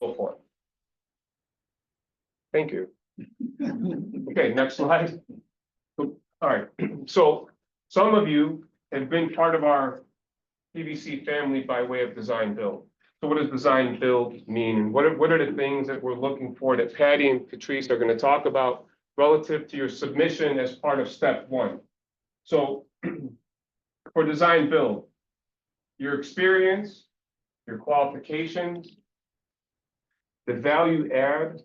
forth. Thank you. Okay, next slide. All right, so some of you have been part of our PVC family by way of design build. So what does design build mean? And what are the things that we're looking for that Patty and Patrice are going to talk about relative to your submission as part of step one? So for design build, your experience, your qualifications, the value add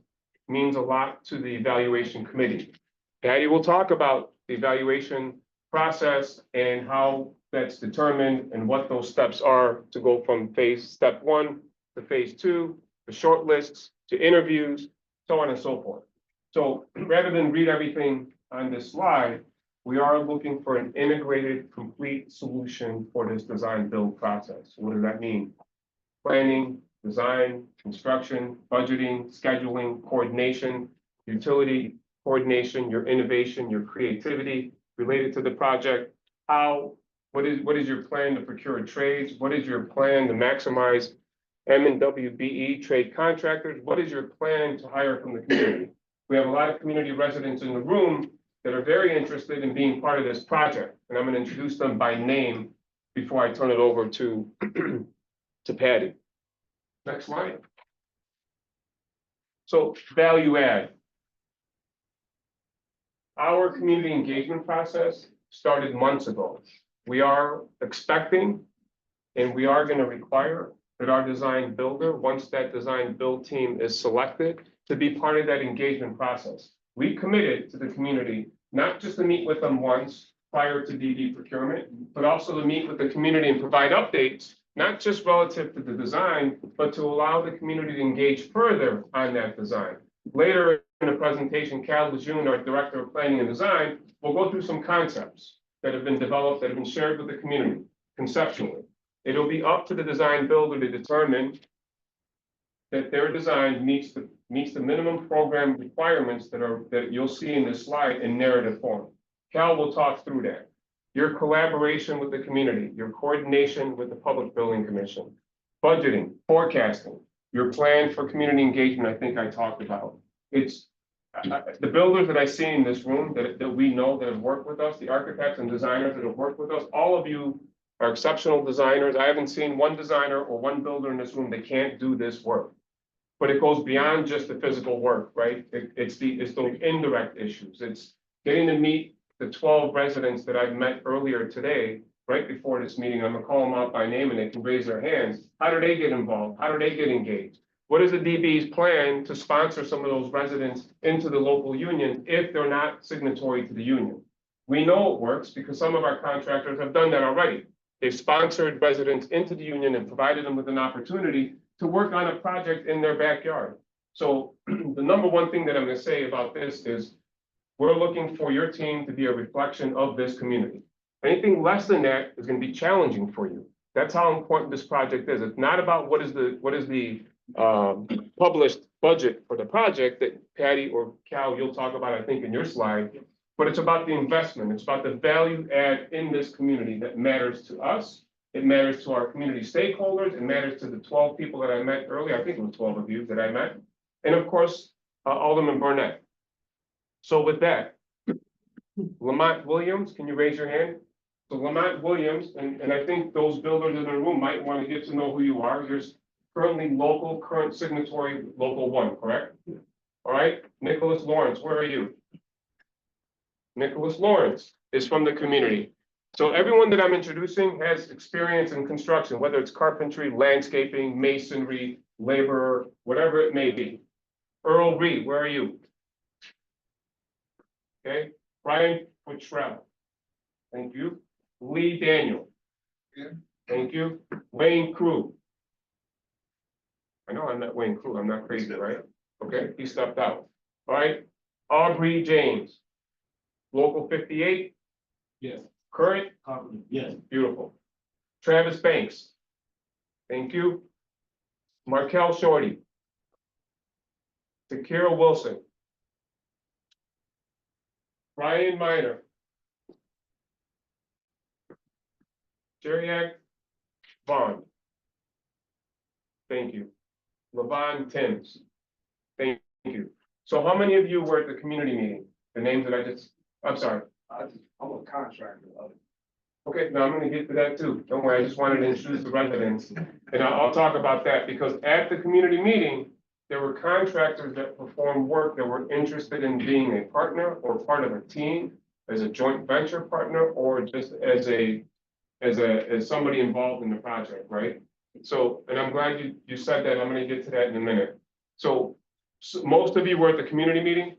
means a lot to the evaluation committee. Patty will talk about the evaluation process and how that's determined and what those steps are to go from step one to phase two, to short lists, to interviews, so on and so forth. So rather than read everything on this slide, we are looking for an integrated, complete solution for this design build process. What does that mean? Planning, design, construction, budgeting, scheduling, coordination, utility coordination, your innovation, your creativity related to the project. What is your plan to procure trades? What is your plan to maximize M&WBE trade contractors? What is your plan to hire from the community? We have a lot of community residents in the room that are very interested in being part of this project, and I'm going to introduce them by name before I turn it over to Patty. Next slide. So value add. Our community engagement process started months ago. We are expecting and we are going to require that our design builder, once that design build team is selected, to be part of that engagement process. We committed to the community not just to meet with them once prior to DD procurement, but also to meet with the community and provide updates, not just relative to the design, but to allow the community to engage further on that design. Later in the presentation, Cal Lejeune, our Director of Planning and Design, will go through some concepts that have been developed, that have been shared with the community conceptually. It'll be up to the design builder to determine that their design meets the minimum program requirements that you'll see in this slide in narrative form. Cal will talk through that. Your collaboration with the community, your coordination with the Public Building Commission, budgeting, forecasting, your plan for community engagement, I think I talked about. It's the builders that I see in this room that we know that have worked with us, the architects and designers that have worked with us, all of you are exceptional designers. I haven't seen one designer or one builder in this room that can't do this work. But it goes beyond just the physical work, right? It's those indirect issues. It's getting to meet the 12 residents that I've met earlier today, right before this meeting. I'm gonna call them out by name and they can raise their hands. How do they get involved? How do they get engaged? What is the DB's plan to sponsor some of those residents into the local union if they're not signatory to the union? We know it works because some of our contractors have done that already. They've sponsored residents into the union and provided them with an opportunity to work on a project in their backyard. So the number one thing that I'm going to say about this is we're looking for your team to be a reflection of this community. Anything less than that is going to be challenging for you. That's how important this project is. It's not about what is the published budget for the project that Patty or Cal, you'll talk about, I think, in your slide, but it's about the investment. It's about the value add in this community that matters to us. It matters to our community stakeholders. It matters to the 12 people that I met earlier. I think it was 12 of you that I met. And of course, Alderman Burnett. So with that, Lamont Williams, can you raise your hand? So Lamont Williams, and I think those builders in the room might want to get to know who you are. You're currently current signatory, local 1, correct? All right, Nicholas Lawrence, where are you? Nicholas Lawrence is from the community. So everyone that I'm introducing has experience in construction, whether it's carpentry, landscaping, masonry, labor, whatever it may be. Earl Reed, where are you? Okay, Brian Futrell. Thank you. Lee Daniel. Yeah. Thank you. Wayne Crew. I know I'm not Wayne Crew, I'm not crazy, right? Okay, he stepped out. All right, Aubrey James. Local 58? Yes. Current? Yes. Beautiful. Travis Banks. Thank you. Markel Shorty. Takira Wilson. Brian Miner. Jeriak Bond. Thank you. Levon Timms. Thank you. So how many of you were at the community meeting? The names that I'm sorry. I'm a contractor of it. Okay, now I'm gonna get to that too. Don't worry, I just wanted to introduce the residents. And I'll talk about that because at the community meeting, there were contractors that performed work that were interested in being a partner or part of a team, as a joint venture partner, or just as somebody involved in the project, right? So, and I'm glad you said that. I'm gonna get to that in a minute. So most of you were at the community meeting?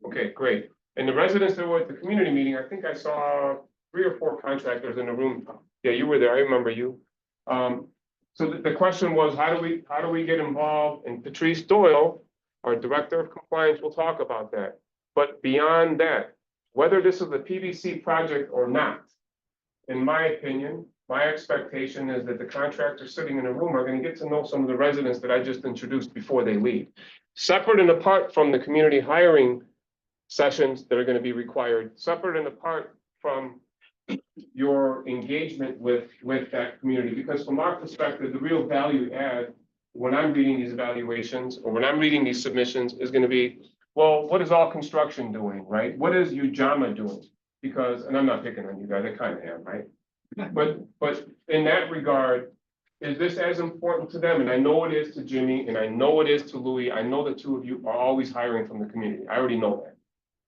Okay, great. And the residents that were at the community meeting, I think I saw 3 or 4 contractors in the room. Yeah, you were there. I remember you. So the question was, how do we get involved? And Patrice Doyle, our Director of Compliance, will talk about that. But beyond that, whether this is a PVC project or not, in my opinion, my expectation is that the contractors sitting in the room are going to get to know some of the residents that I just introduced before they leave. Separate and apart from the community hiring sessions that are going to be required, separate and apart from your engagement with that community, because from our perspective, the real value add when I'm reading these evaluations or when I'm reading these submissions is going to be, well, what is all construction doing, right? What is UJAMA doing? Because, and I'm not picking on you guys, I kind of am, right? But in that regard, is this as important to them? And I know it is to Jimmy, and I know it is to Louis. I know the 2 of you are always hiring from the community. I already know that.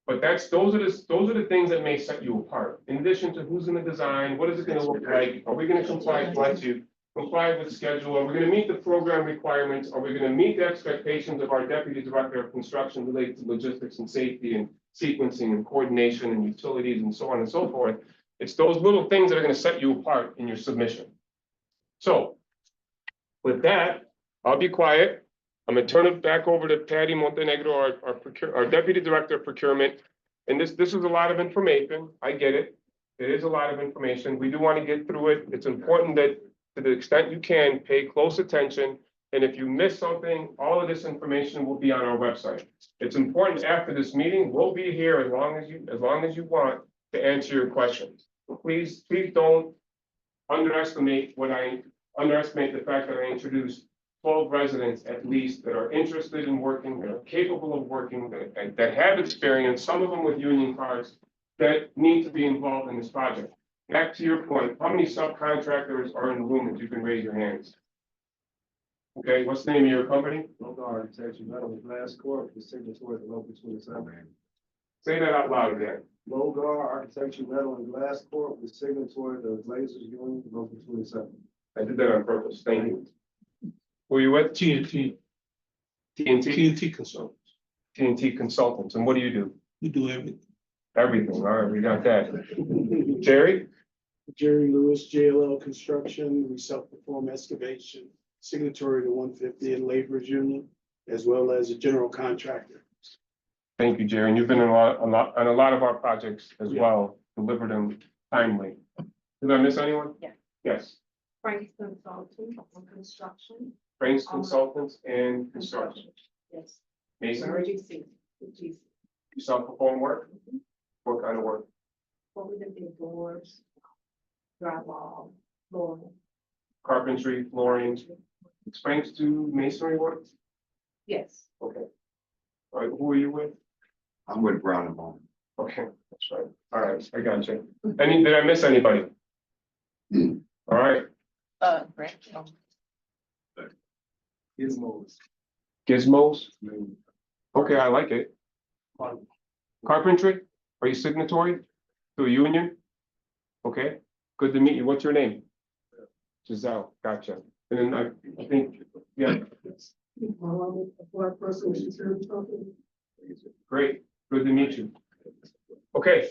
But those are the things that may set you apart. In addition to who's gonna design, what is it gonna look like? Are we gonna comply with schedule? Are we gonna meet the program requirements? Are we gonna meet the expectations of our Deputy Director of Construction related to logistics and safety and sequencing and coordination and utilities and so on and so forth? It's those little things that are gonna set you apart in your submission. So with that, I'll be quiet. I'm gonna turn it back over to Patty Montenegro, our Deputy Director of Procurement. And this is a lot of information. I get it. It is a lot of information. We do want to get through it. It's important that to the extent you can, pay close attention. And if you miss something, all of this information will be on our website. It's important after this meeting, we'll be here as long as you want to answer your questions. Please don't underestimate the fact that I introduced 12 residents at least that are interested in working, that are capable of working, that have experience, some of them with union cards, that need to be involved in this project. Back to your point, how many subcontractors are in the room that you can raise your hands? Okay, what's the name of your company? Local Architecture Metal and Glass Corp. The signatory to Local 27. Say that out loud again. Logar Architecture Metal and Glass Corp. The signatory to Glazers Union, Local 27. I did that on purpose. Thank you. Who are you with? TNT Consultants. TNT Consultants. And what do you do? We do everything. Everything. All right, we got that. Jerry? Jerry Lewis, JLL Construction, we self-perform excavation, signatory to 150 and Laborers Union, as well as a general contractor. Thank you, Jerry. And you've been on a lot of our projects as well, delivered them timely. Did I miss anyone? Yeah. Yes. Frank's Consulting on construction. Frank's Consultants and Construction. Yes. Masonry? GC. You self-perform work? What kind of work? What would it be? Doors, drywall, flooring. Carpentry, flooring. Frank's do masonry work? Yes. Okay. All right, who are you with? I'm with Brown and Bone. Okay, that's right. All right, I got you. Did I miss anybody? All right, Grant. Gizmos. Gizmos. Okay, I like it. Carpentry, are you signatory to a union? Okay, good to meet you. What's your name? Giselle, gotcha. And then I think, yeah, great, good to meet you. Okay.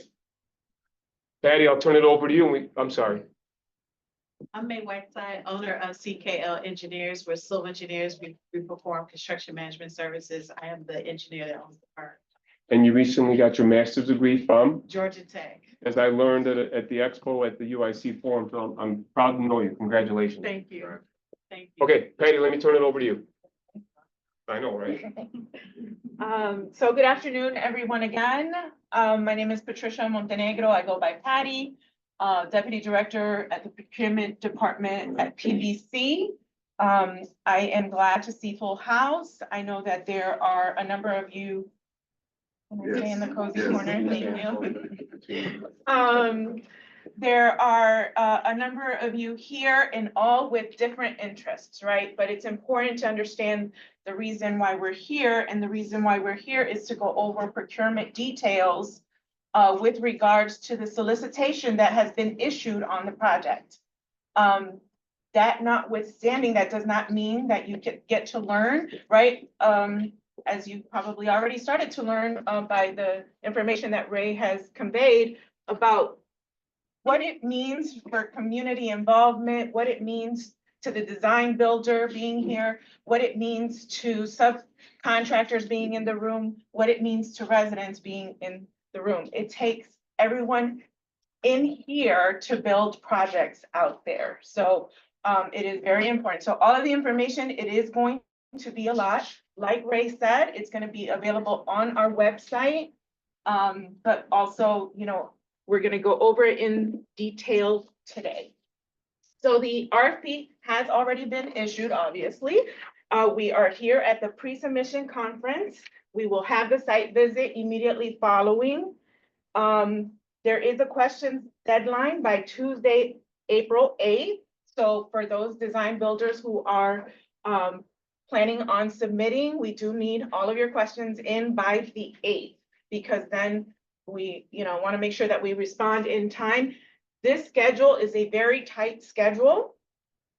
Patty, I'll turn it over to you. I'm sorry. I'm May Whiteside, owner of CKL Engineers. We're civil engineers. We perform construction management services. I am the engineer that owns the firm. And you recently got your master's degree from? Georgia Tech. As I learned at the expo at the UIC forum, so I'm proud to know you. Congratulations. Thank you. Thank you. Okay, Patty, let me turn it over to you. I know, right? So good afternoon, everyone again. My name is Patricia Montenegro. I go by Patty, Deputy Director at the Procurement Department at PVC. I am glad to see full house. I know that there are a number of you. Can I stay in the cozy corner? Thank you. There are a number of you here and all with different interests, right? But it's important to understand the reason why we're here, and the reason why we're here is to go over procurement details with regards to the solicitation that has been issued on the project. That notwithstanding, that does not mean that you get to learn, right? As you probably already started to learn by the information that Ray has conveyed about what it means for community involvement, what it means to the design builder being here, what it means to subcontractors being in the room, what it means to residents being in the room. It takes everyone in here to build projects out there. So it is very important. So all of the information, it is going to be a lot. Like Ray said, it's going to be available on our website. But also, you know, we're going to go over it in detail today. So the RFP has already been issued, obviously. We are here at the pre-submission conference. We will have the site visit immediately following. There is a questions deadline by Tuesday, April 8th. So for those design builders who are planning on submitting, we do need all of your questions in by the 8th, because then we, you know, want to make sure that we respond in time. This schedule is a very tight schedule.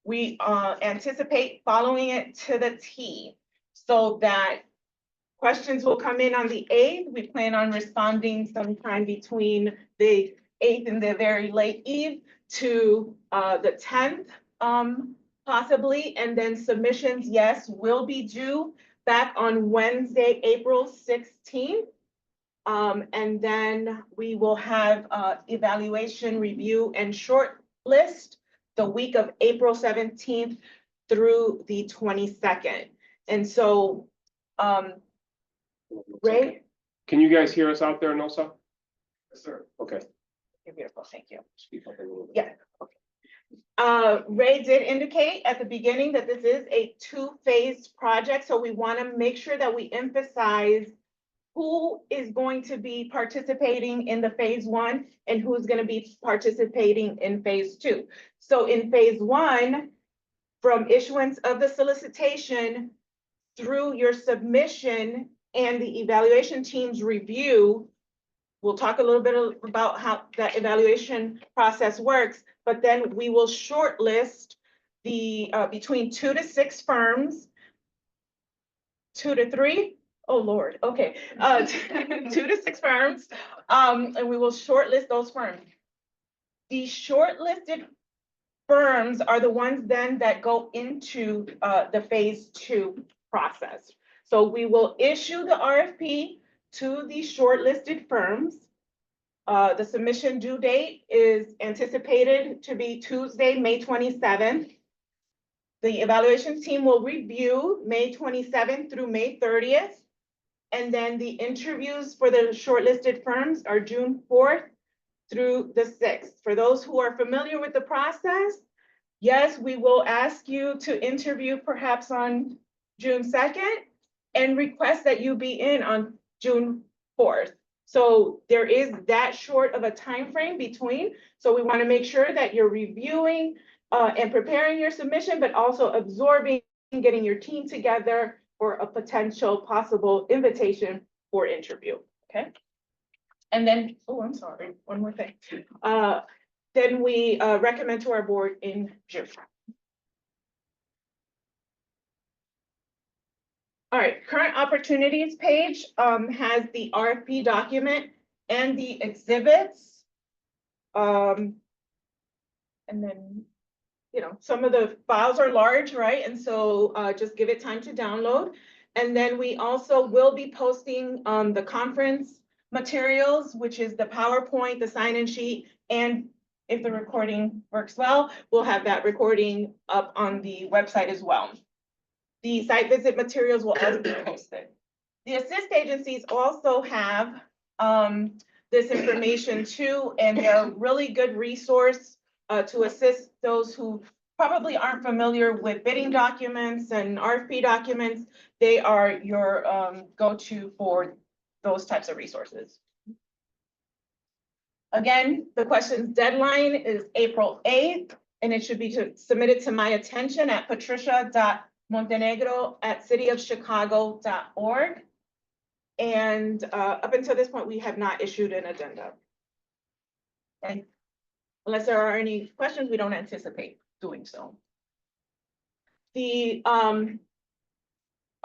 We anticipate following it to the T, so that questions will come in on the 8th. We plan on responding sometime between the 8th and the very late eve to the 10th, possibly. And then submissions, yes, will be due back on Wednesday, April 16th. And then we will have evaluation, review, and short list the week of April 17th through the 22nd. And so, Ray? Can you guys hear us out there, Nosa? Yes, sir. Okay. You're beautiful, thank you. Speak up a little bit. Yeah, Ray did indicate at the beginning that this is a two-phased project, so we want to make sure that we emphasize who is going to be participating in the phase 1 and who's going to be participating in phase 2. So in phase 1, from issuance of the solicitation through your submission and the evaluation team's review, we'll talk a little bit about how that evaluation process works, but then we will shortlist the between 2 to 6 firms, 2 to 3. Oh, Lord, okay, 2 to 6 firms, and we will shortlist those firms. The shortlisted firms are the ones then that go into the phase 2 process. So we will issue the RFP to the shortlisted firms. The submission due date is anticipated to be Tuesday, May 27th. The evaluation team will review May 27th through May 30th. And then the interviews for the shortlisted firms are June 4th through the 6th. For those who are familiar with the process, yes, we will ask you to interview perhaps on June 2nd and request that you be in on June 4th. So there is that short of a time frame between. So we want to make sure that you're reviewing and preparing your submission, but also absorbing, getting your team together for a potential possible invitation for interview, okay? And then, oh, I'm sorry, one more thing. Then we recommend to our board in June. All right, current opportunities page has the RFP document and the exhibits. And then, you know, some of the files are large, right? And so just give it time to download. And then we also will be posting the conference materials, which is the PowerPoint, the sign-in sheet, and if the recording works well, we'll have that recording up on the website as well. The site visit materials will also be posted. The assist agencies also have this information too, and they're a really good resource to assist those who probably aren't familiar with bidding documents and RFP documents, they are your go-to for those types of resources. Again, the question's deadline is April 8th, and it should be submitted to my attention at patricia.montenegro@cityofchicago.org. And up until this point, we have not issued an addenda. And unless there are any questions, we don't anticipate doing so. The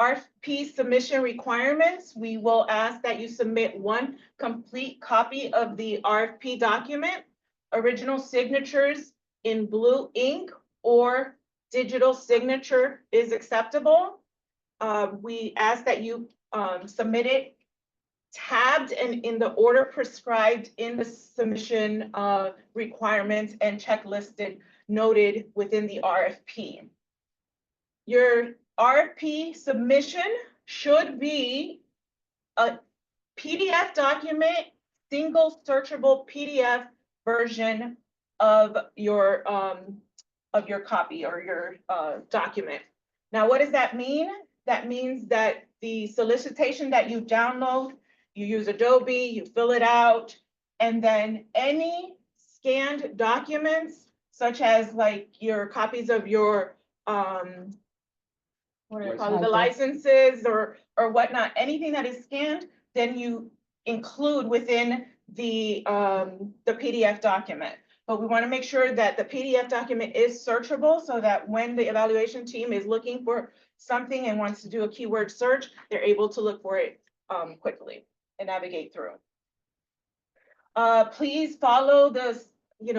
RFP submission requirements, we will ask that you submit one complete copy of the RFP document, original signatures in blue ink or digital signature is acceptable. We ask that you submit it tabbed and in the order prescribed in the submission requirements and checklisted noted within the RFP. Your RFP submission should be a PDF document, single searchable PDF version of your copy or your document. Now, what does that mean? That means that the solicitation that you download, you use Adobe, you fill it out, and then any scanned documents, such as like your copies of your what do they call it, the licenses or whatnot, anything that is scanned, then you include within the PDF document. But we want to make sure that the PDF document is searchable so that when the evaluation team is looking for something and wants to do a keyword search, they're able to look for it quickly and navigate through. Please follow the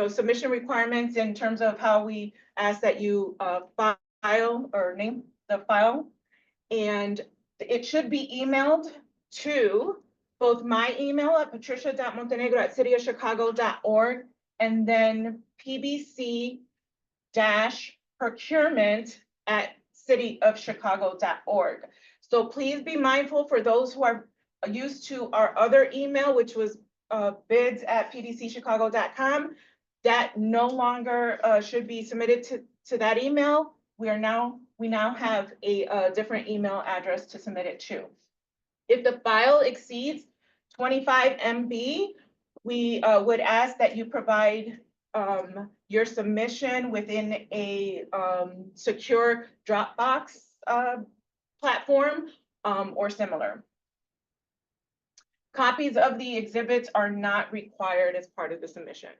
submission requirements in terms of how we ask that you file or name the file, and it should be emailed to both my email at patricia.montenegro@cityofchicago.org and then pbc-procurement@cityofchicago.org. So please be mindful for those who are used to our other email, which was bids@pbcchicago.com, that no longer should be submitted to that email. We now have a different email address to submit it to. If the file exceeds 25 MB, we would ask that you provide your submission within a secure Dropbox platform or similar. Copies of the exhibits are not required as part of the submission.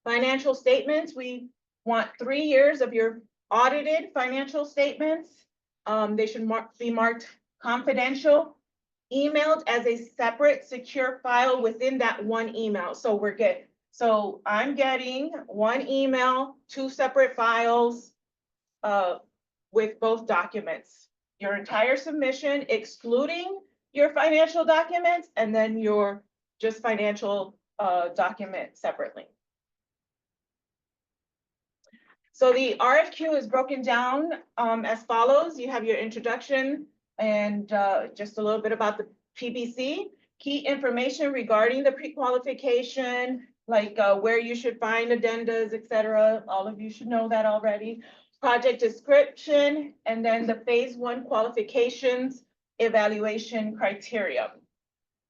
Financial statements, we want 3 years of your audited financial statements. They should be marked confidential, emailed as a separate secure file within that one email. So I'm getting one email, 2 separate files with both documents. Your entire submission, excluding your financial documents, and then your just financial document separately. So the RFQ is broken down as follows. You have your introduction and just a little bit about the PBC, key information regarding the pre-qualification, like where you should find addendas, et cetera. All of you should know that already. Project description, and then the phase 1 qualifications, evaluation criteria.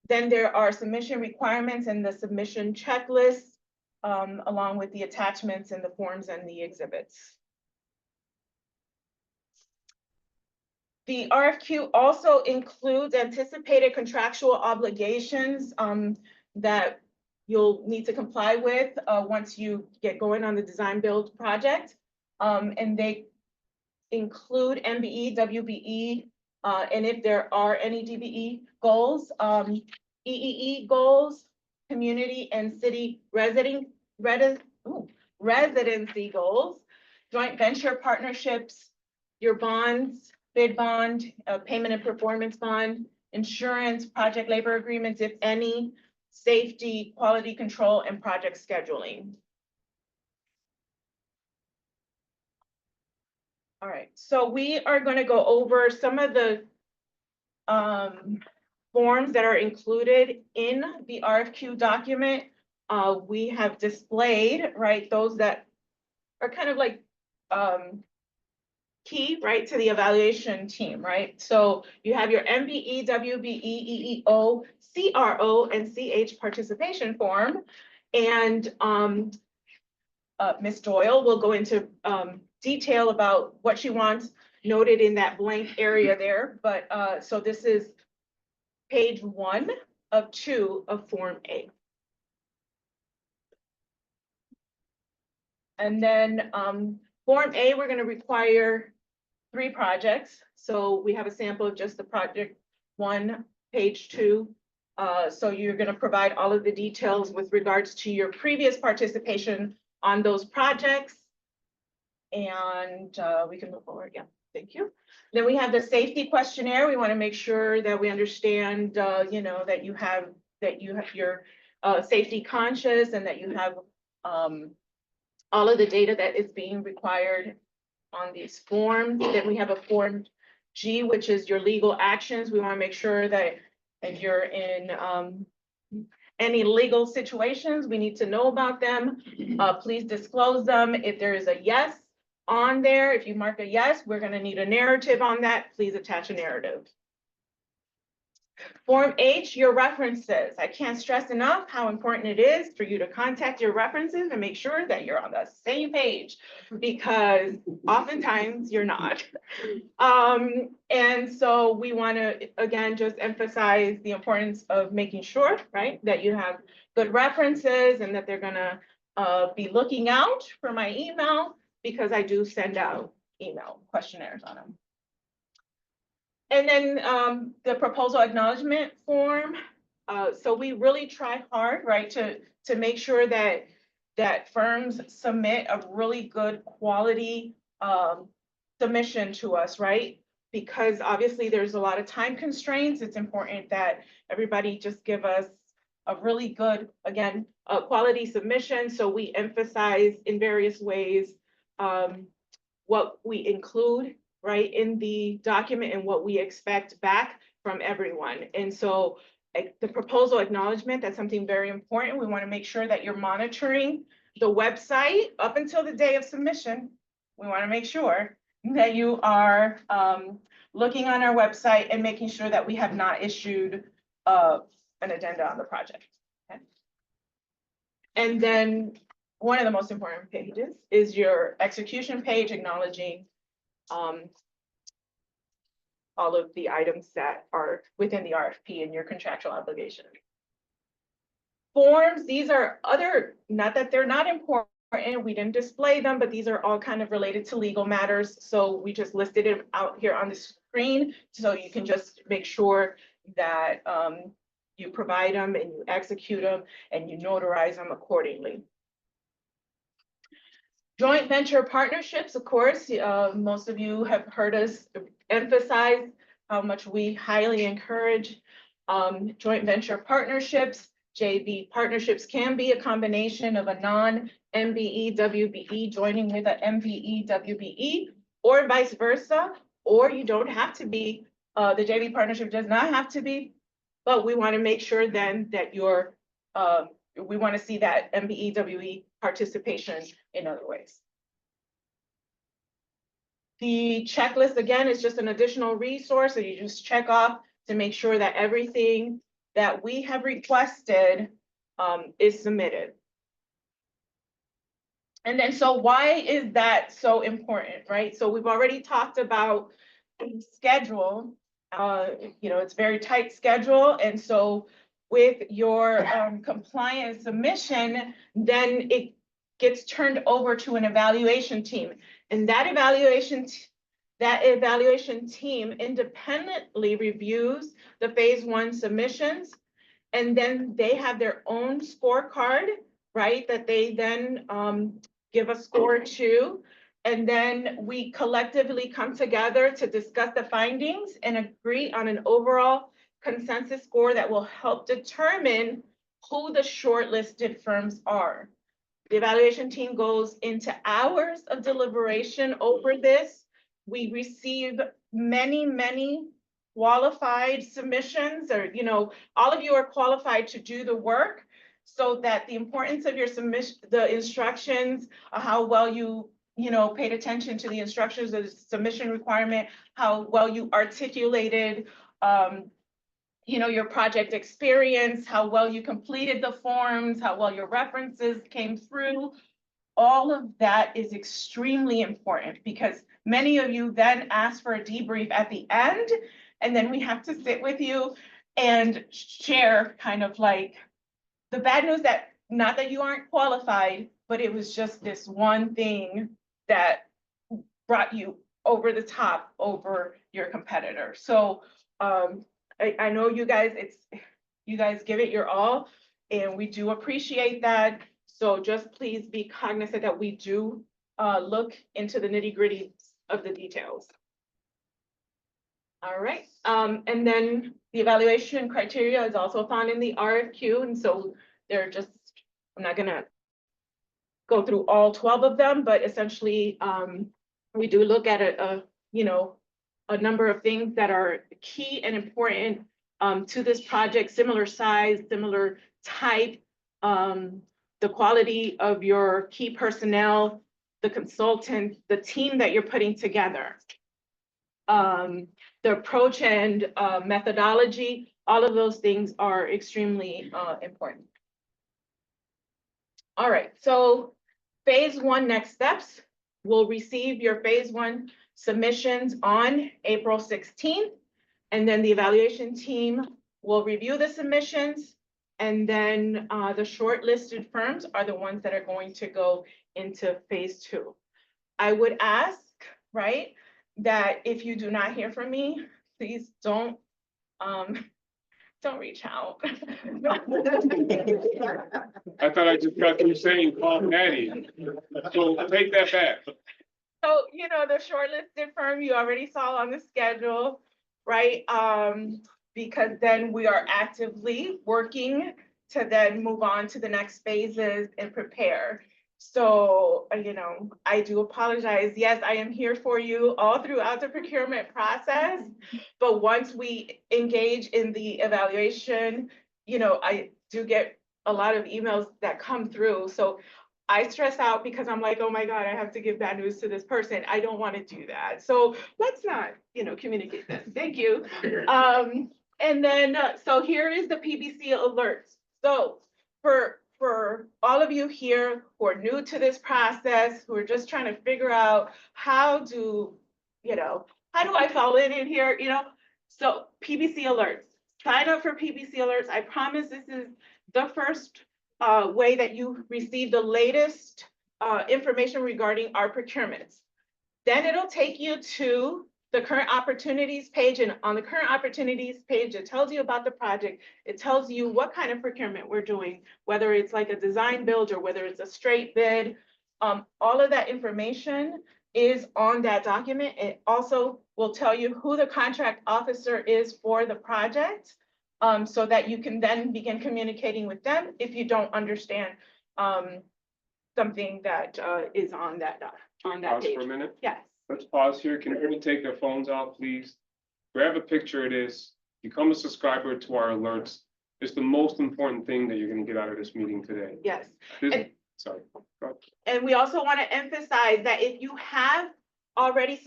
Then there are submission requirements and the submission checklist, along with the attachments and the forms and the exhibits. The RFQ also includes anticipated contractual obligations that you'll need to comply with once you get going on the design build project. And they include MBE, WBE, and if there are any DBE goals, EEE goals, community and city residency goals, joint venture partnerships, your bonds, bid bond, payment and performance bond, insurance, project labor agreements, if any, safety, quality control, and project scheduling. All right, so we are going to go over some of the forms that are included in the RFQ document. We have displayed, right, those that are kind of like, key, right, to the evaluation team, right? So you have your MBE, WBE, EEO, CRO, and CH participation form. And Ms. Doyle will go into detail about what she wants noted in that blank area there. But so this is page 1 of 2 of Form A. And then Form A, we're going to require 3 projects. So we have a sample of just the project 1, page 2. So you're going to provide all of the details with regards to your previous participation on those projects. And we can move forward. Yeah, thank you. Then we have the safety questionnaire. We want to make sure that we understand, you know, that you have your safety conscious and that you have all of the data that is being required on these forms. Then we have a Form G, which is your legal actions. We want to make sure that if you're in any legal situations, we need to know about them. Please disclose them. If there is a yes on there, if you mark a yes, we're going to need a narrative on that. Please attach a narrative. Form H, your references. I can't stress enough how important it is for you to contact your references and make sure that you're on the same page, because oftentimes you're not. And so we want to, again, just emphasize the importance of making sure, right, that you have good references and that they're going to be looking out for my email, because I do send out email questionnaires on them. And then the proposal acknowledgement form. So we really try hard, right, to make sure that firms submit a really good quality submission to us, right? Because obviously there's a lot of time constraints. It's important that everybody just give us a really good, again, quality submission. So we emphasize in various ways what we include, right, in the document and what we expect back from everyone. And so the proposal acknowledgement, that's something very important. We want to make sure that you're monitoring the website up until the day of submission. We want to make sure that you are looking on our website and making sure that we have not issued an addenda on the project. Okay. And then one of the most important pages is your execution page, acknowledging all of the items that are within the RFP and your contractual obligation. Forms, these are other, not that they're not important, we didn't display them, but these are all kind of related to legal matters. So we just listed it out here on the screen, so you can just make sure that you provide them and you execute them and you notarize them accordingly. Joint venture partnerships, of course, most of you have heard us emphasize how much we highly encourage joint venture partnerships. JV partnerships can be a combination of a non-MBE, WBE joining with a MBE, WBE, or vice versa, or you don't have to be, the JV partnership does not have to be, but we want to make sure then that you're, we want to see that MBE, WBE participation in other ways. The checklist, again, is just an additional resource that you just check off to make sure that everything that we have requested is submitted. And then, so why is that so important, right? So we've already talked about schedule. You know, it's very tight schedule. And so with your compliance submission, then it gets turned over to an evaluation team. And that evaluation team independently reviews the phase 1 submissions. And then they have their own scorecard, right, that they then give a score to. And then we collectively come together to discuss the findings and agree on an overall consensus score that will help determine who the shortlisted firms are. The evaluation team goes into hours of deliberation over this. We receive many qualified submissions, or, you know, all of you are qualified to do the work. so that the importance of your submission, the instructions, how well you paid attention to the instructions, the submission requirement, how well you articulated, your project experience, how well you completed the forms, how well your references came through. All of that is extremely important because many of you then ask for a debrief at the end, and then we have to sit with you and share kind of like the bad news that, not that you aren't qualified, but it was just this one thing that brought you over the top over your competitor. So I know you guys, you guys give it your all, and we do appreciate that. So just please be cognizant that we do look into the nitty-gritty of the details. All right, and then the evaluation criteria is also found in the RFQ, and so they're just, I'm not gonna go through all 12 of them, but essentially we do look at a number of things that are key and important to this project: similar size, similar type, the quality of your key personnel, the consultant, the team that you're putting together, the approach and methodology. All of those things are extremely important. All right, so phase 1 next steps. We'll receive your phase 1 submissions on April 16th, and then the evaluation team will review the submissions, and then the shortlisted firms are the ones that are going to go into phase 2. I would ask, right, that if you do not hear from me, please don't reach out. I thought I just got you saying call Patty. So take that back. So, the shortlisted firm you already saw on the schedule, right? Because then we are actively working to then move on to the next phases and prepare. So, I do apologize. Yes, I am here for you all throughout the procurement process. But once we engage in the evaluation, I do get a lot of emails that come through. So I stress out because I'm like, oh my God, I have to give bad news to this person. I don't want to do that. So let's not, communicate this. Thank you. And then, so here is the PBC alerts. So for all of you here who are new to this process, who are just trying to figure out how do I fall in here, So PBC alerts, sign up for PBC alerts. I promise this is the first way that you receive the latest information regarding our procurements. Then it'll take you to the current opportunities page, and on the current opportunities page, it tells you about the project. It tells you what kind of procurement we're doing, whether it's like a design build or whether it's a straight bid. All of that information is on that document. It also will tell you who the contract officer is for the project, so that you can then begin communicating with them if you don't understand something that is on that Pause page. for a minute. Yes. Let's pause here. Can everyone take their phones out, please? Grab a picture of this. Become a subscriber to our alerts. It's the most important thing that you're going to get out of this meeting today. Yes. Sorry. Go ahead. And we also want to emphasize that if you have already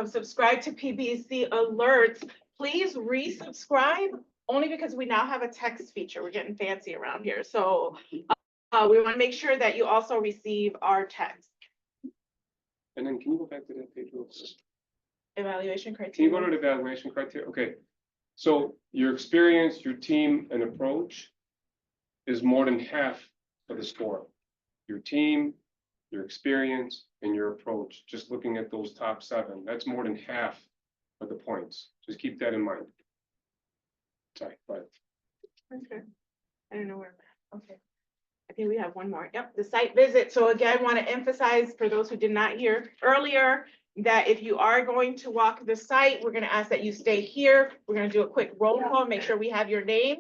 subscribed to PBC alerts, please resubscribe, only because we now have a text feature. We're getting fancy around here. So we want to make sure that you also receive our text. And then can you go back to that page real quick? Evaluation Can you criteria. go to the evaluation criteria? Okay. So your experience, your team, and approach is more than half of the score. Your team, your experience, and your approach, just looking at those top 7, that's more than half of the points. Just keep that in mind. Sorry, but Okay. I don't know where. Okay. I think we have one more. Yep, the site visit. So again, I want to emphasize for those who did not hear earlier that if you are going to walk the site, we're going to ask that you stay here. We're going to do a quick roll call, make sure we have your name,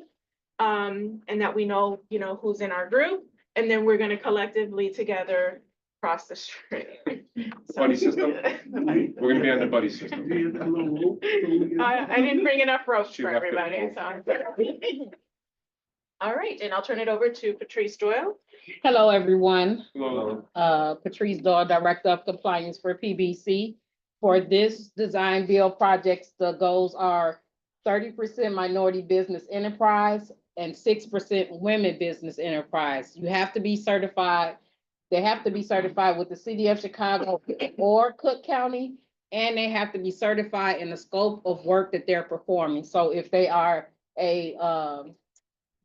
and that we know, who's in our group. And then we're going to collectively together cross the street. buddy system. We're gonna be on the buddy system. I didn't bring enough ropes She for left it. everybody, so. All right, and I'll turn it over to Patrice Doyle. Hello, everyone. Hello. Patrice Daw, Director of Compliance for PBC. For this design build projects, the goals are 30% minority business enterprise and 6% women business enterprise. You have to be certified. They have to be certified with the City of Chicago or Cook County, and they have to be certified in the scope of work that they're performing. So if they are a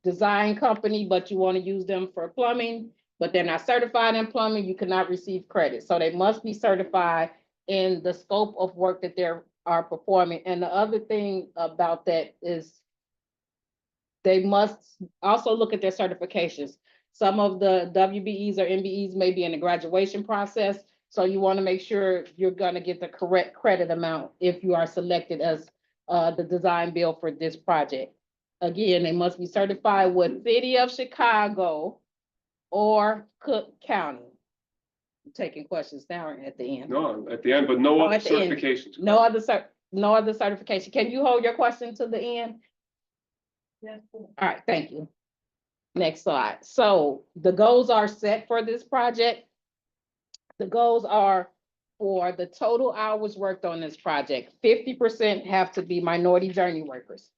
design company, but you want to use them for plumbing, but they're not certified in plumbing, you cannot receive credit. So they must be certified in the scope of work that they are performing. And the other thing about that is they must also look at their certifications. Some of the WBEs or MBEs may be in the graduation process. So you want to make sure you're going to get the correct credit amount if you are selected as the design build for this project. Again, they must be certified with City of Chicago or Cook County. I'm taking questions down at the end. No, at the end, but no Oh, other at the end. certifications. No other certification. Can you hold your question to the end? Yes. All right, thank you. Next slide. So the goals are set for this project. The goals are for the total hours worked on this project. 50% have to be minority journey workers.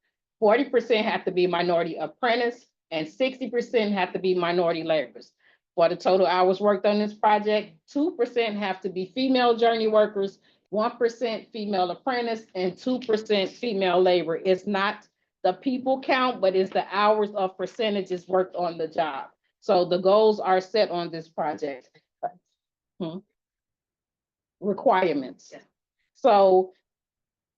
40% have to be minority apprentice, and 60% have to be minority laborers. For the total hours worked on this project, 2% have to be female journey workers, 1% female apprentice, and 2% female labor. It's not the people count, but it's the hours of percentages worked on the job. So the goals are set on this project. Requirements. So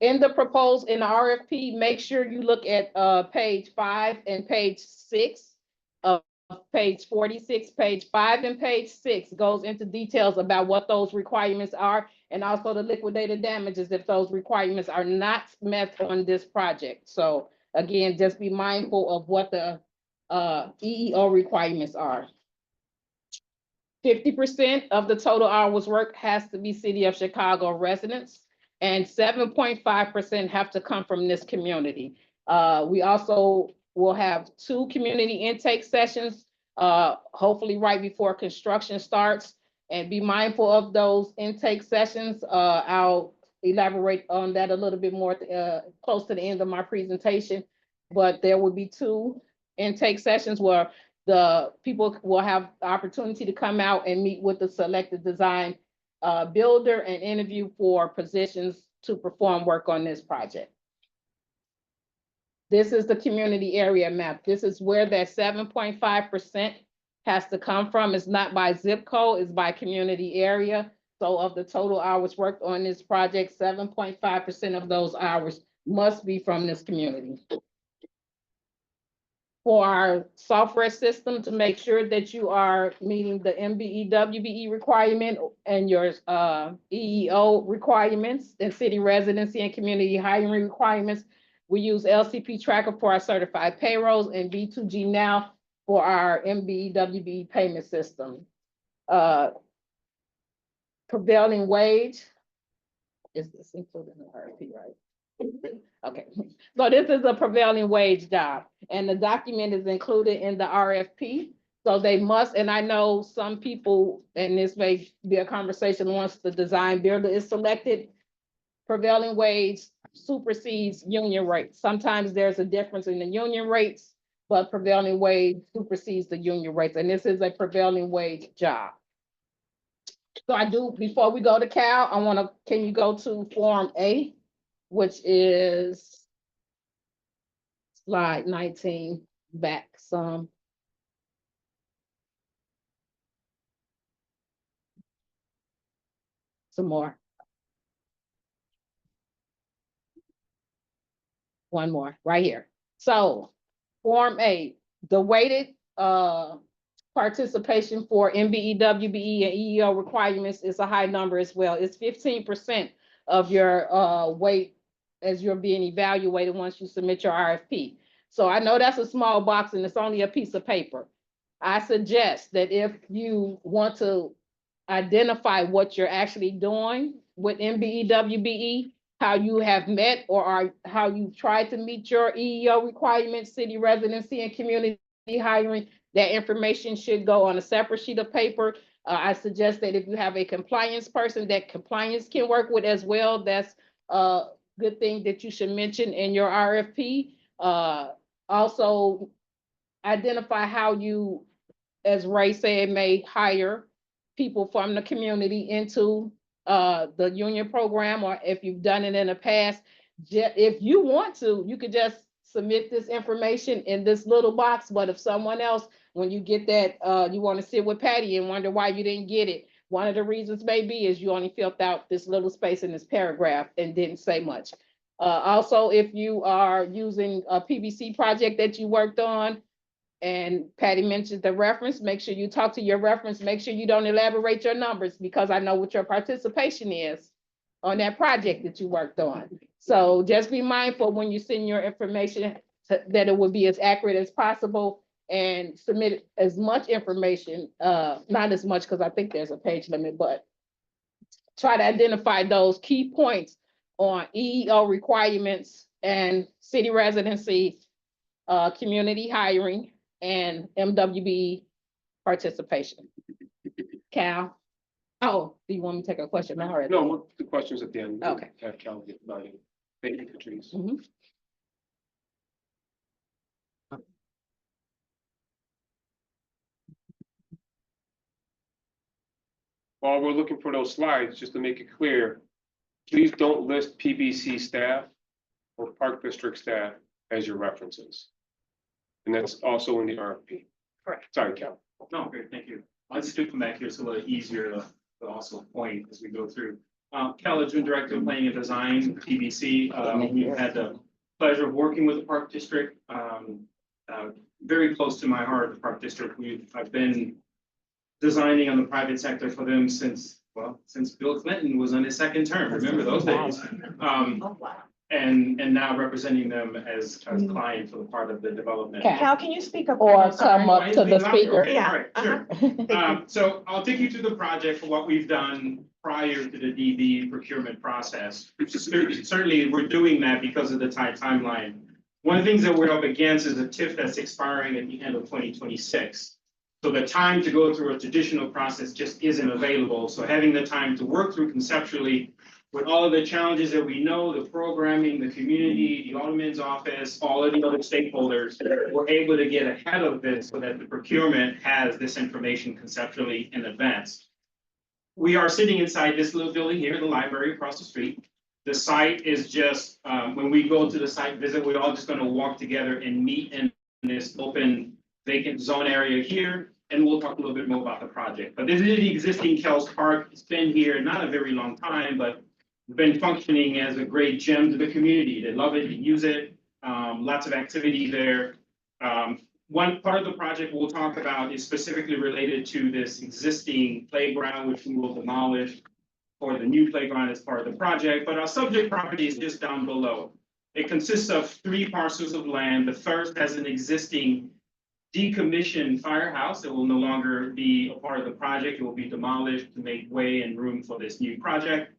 in the proposed, in the RFP, make sure you look at page 5 and page 6 of page 46. Page 5 and page 6 goes into details about what those requirements are, and also the liquidated damages if those requirements are not met on this project. So again, just be mindful of what the EEO requirements are. 50% of the total hours worked has to be City of Chicago residents, and 7.5% have to come from this community. We also will have 2 community intake sessions, hopefully right before construction starts, and be mindful of those intake sessions. I'll elaborate on that a little bit more close to the end of my presentation, but there will be 2 intake sessions where the people will have the opportunity to come out and meet with the selected design builder and interview for positions to perform work on this project. This is the community area map. This is where that 7.5% has to come from. It's not by zip code, it's by community area. So of the total hours worked on this project, 7.5% of those hours must be from this community. For our software system to make sure that you are meeting the MBE, WBE requirement and your EEO requirements and city residency and community hiring requirements. We use LCP Tracker for our certified payrolls and B2G Now for our MBE, WBE payment system. Prevailing wage. Is this included in the RFP, right? Okay, so this is a prevailing wage job, and the document is included in the RFP. So they must, and I know some people, and this may be a conversation once the design builder is selected, prevailing wage supersedes union rates. Sometimes there's a difference in the union rates, but prevailing wage supersedes the union rates, and this is a prevailing wage job. So I do, before we go to Cal, I wanna, can you go to Form A? Which is slide 19, back some. Some more. One more, right here. So Form A, the weighted participation for MBE, WBE, and EEO requirements is a high number as well. It's 15% of your weight as you're being evaluated once you submit your RFP. So I know that's a small box and it's only a piece of paper. I suggest that if you want to identify what you're actually doing with MBE, WBE, how you have met or how you tried to meet your EEO requirements, city residency and community hiring, that information should go on a separate sheet of paper. I suggest that if you have a compliance person that compliance can work with as well, that's a good thing that you should mention in your RFP. Also identify how you, as Ray said, may hire people from the community into the union program, or if you've done it in the past, if you want to, you could just submit this information in this little box, but if someone else, when you get that, you want to sit with Patty and wonder why you didn't get it, one of the reasons may be is you only filled out this little space in this paragraph and didn't say much. Also, if you are using a PBC project that you worked on, and Patty mentioned the reference, make sure you talk to your reference, make sure you don't elaborate your numbers, because I know what your participation is on that project that you worked on. So just be mindful when you send your information that it will be as accurate as possible, and submit as much information, not as much, because I think there's a page limit, but try to identify those key points on EEO requirements and city residency, community hiring, and MWB participation. Cal? Oh, do you want me to take a question now? Or- No, the questions at the end. Okay. Have Cal get started. Thank you, Patrice. Mhm. While we're looking for those slides, just to make it clear, please don't list PBC staff or Park District staff as your references. And that's also in the RFP. Correct. Sorry, Cal. No, great, thank you. I'll just do come back here, it's a little easier to also point as we go through. Cal Edgman, Director of Planning and Design, PBC. We've had the pleasure of working with the Park District. Very close to my heart, the Park District. I've been designing on the private sector for them since Bill Clinton was on his second term. Remember those days? Oh, wow. And now representing them as client for the part of the development. Okay. Cal, can you speak up? Or come up to the speaker. Okay, all right, sure. Yeah. So I'll take you through the project for what we've done prior to the DB procurement process. Certainly, we're doing that because of the tight timeline. One of the things that we're up against is a TIF that's expiring at the end of 2026. So the time to go through a traditional process just isn't available. So having the time to work through conceptually with all of the challenges that we know, the programming, the community, the Alderman's office, all of the other stakeholders, we're able to get ahead of this so that the procurement has this information conceptually in advance. We are sitting inside this little building here, the library across the street. The site is just, when we go to the site visit, we're all just gonna walk together and meet in this open vacant zone area here. And we'll talk a little bit more about the project. But this is the existing Kells Park. It's been here not a very long time, but been functioning as a great gem to the community. They love it, they use it, lots of activity there. One part of the project we'll talk about is specifically related to this existing playground, which we will demolish for the new playground as part of the project, but our subject property is just down below. It consists of 3 parcels of land. The first has an existing decommissioned firehouse that will no longer be a part of the project. It will be demolished to make way and room for this new project.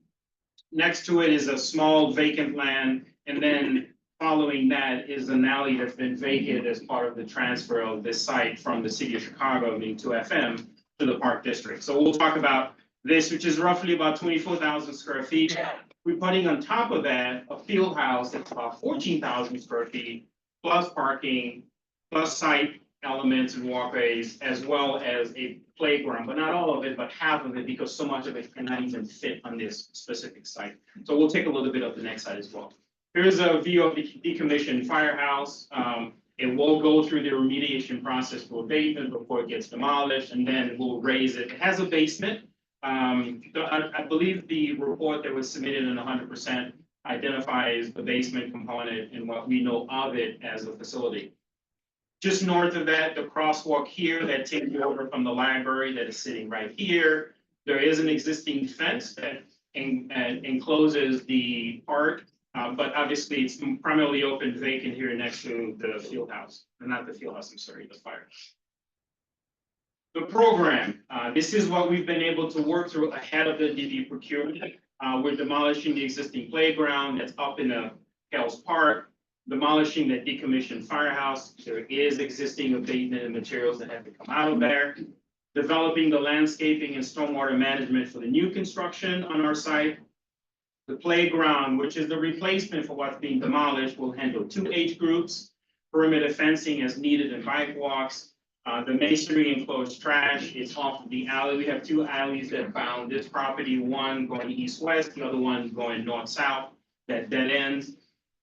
Next to it is a small vacant land, and then following that is an alley that's been vacated as part of the transfer of this site from the city of Chicago, meaning to FM, to the Park District. So we'll talk about this, which is roughly about 24,000 square feet. We're putting on top of that a field house that's about 14,000 square feet, plus parking, plus site elements and walkways, as well as a playground, but not all of it, but half of it, because so much of it cannot even fit on this specific site. So we'll take a little bit of the next side as well. Here's a view of the decommissioned firehouse. It will go through the remediation process for abatement before it gets demolished, and then we'll raise it. It has a basement. I believe the report that was submitted in 100% identifies the basement component and what we know of it as a facility. Just north of that, the crosswalk here that takes you over from the library that is sitting right here. There is an existing fence that encloses the park, but obviously it's primarily open vacant here next to the field house. Not the field house, I'm sorry, the fire. The program, this is what we've been able to work through ahead of the DB procurement. We're demolishing the existing playground that's up in the Kells Park. demolishing the decommissioned firehouse. There is existing abatement and materials that have to come out of there. Developing the landscaping and stormwater management for the new construction on our site. The playground, which is the replacement for what's being demolished, will handle 2 age groups, perimeter fencing as needed and bike walks. The masonry enclosed trash is off of the alley. We have 2 alleys that bound this property, one going east-west, the other one going north-south, that dead ends.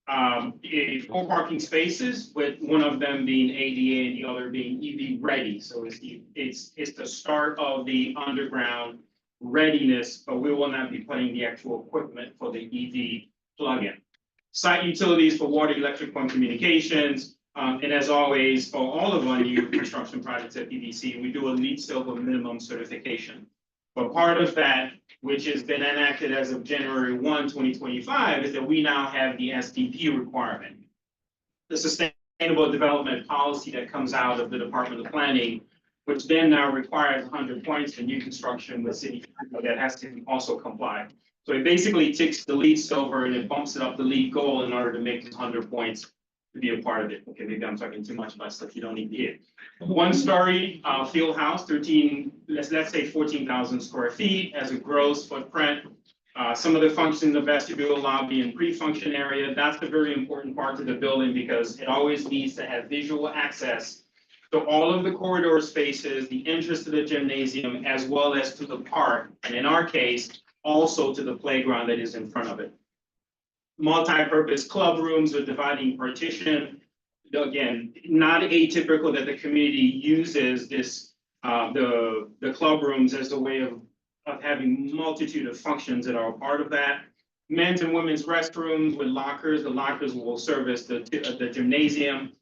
4 parking spaces, with one of them being ADA and the other being EV ready. So it's the start of the underground readiness, but we will not be putting the actual equipment for the EV plug-in. Site utilities for water, electrical, and communications. And as always, for all of our new construction projects at PBC, we do a LEED Silver minimum certification. But part of that, which has been enacted as of January 1, 2025, is that we now have the SDP requirement. The Sustainable Development Policy that comes out of the Department of Planning, which then now requires 100 points for new construction with city that has to also comply. So it basically ticks the LEED Silver and it bumps it up the LEED Gold in order to make this 100 points to be a part of it. Okay, maybe I'm talking too much about stuff you don't need to hear. 1-story field house, let's say 14,000 square feet as a gross footprint. Some of the functions, the vestibule, lobby, and pre-function area, that's the very important part of the building because it always needs to have visual access to all of the corridor spaces, the entrance to the gymnasium, as well as to the park, and in our case, also to the playground that is in front of it. Multi-purpose club rooms with dividing partition. Again, not atypical that the community uses this, the club rooms as a way of having multitude of functions that are a part of that. Men's and women's restrooms with lockers. The lockers will service the gymnasium.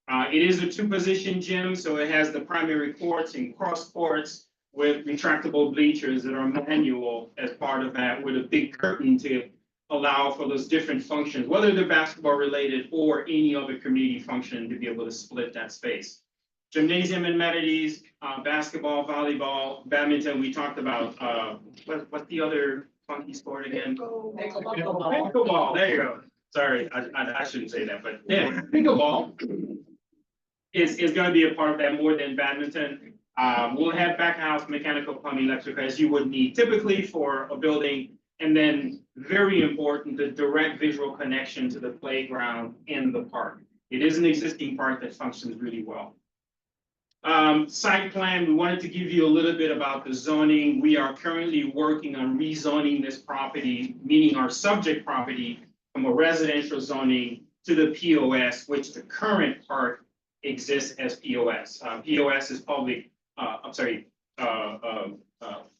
It is a 2-position gym, so it has the primary courts and cross courts with retractable bleachers that are manual as part of that, with a big curtain to allow for those different functions, whether they're basketball related or any other community function, to be able to split that space. Gymnasium amenities, basketball, volleyball, badminton. We talked about what's the other funky sport again? Pickleball. There you go. Sorry, I shouldn't say that, but yeah, pickleball is going to be a part of that more than badminton. We'll have back house, mechanical, plumbing, electrical, as you would need typically for a building. And then, very important, the direct visual connection to the playground in the park. It is an existing park that functions really well. Site plan, we wanted to give you a little bit about the zoning. We are currently working on rezoning this property, meaning our subject property, from a residential zoning to the POS, which the current park exists as POS. POS is public,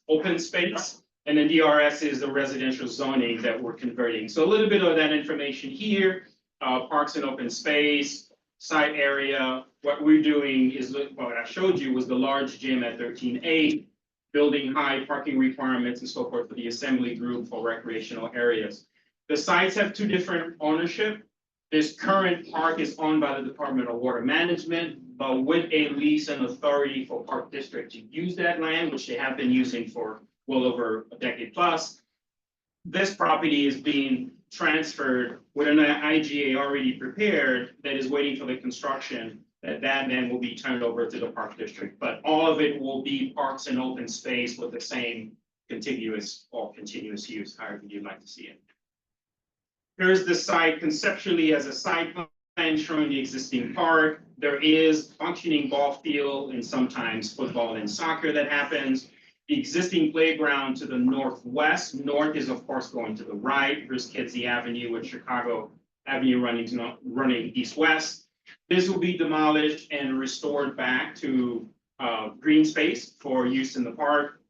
open space. And then DRS is the residential zoning that we're converting. So a little bit of that information here, parks and open space, site area. What we're doing is, what I showed you was the large gym at 13A, building high parking requirements and so forth for the assembly group for recreational areas. The sites have 2 different ownership. This current park is owned by the Department of Water Management, but with a lease and authority for Park District to use that land, which they have been using for well over a decade plus. This property is being transferred with an IGA already prepared that is waiting for the construction, that then will be turned over to the Park District. But all of it will be parks and open space with the same contiguous or continuous use, however you'd like to see it. Here's the site conceptually as a site plan showing the existing park. There is functioning ball field and sometimes football and soccer that happens. The existing playground to the northwest. North is of course going to the right. Here's Kedzie Avenue with Chicago Avenue running east-west. This will be demolished and restored back to green space for use in the park.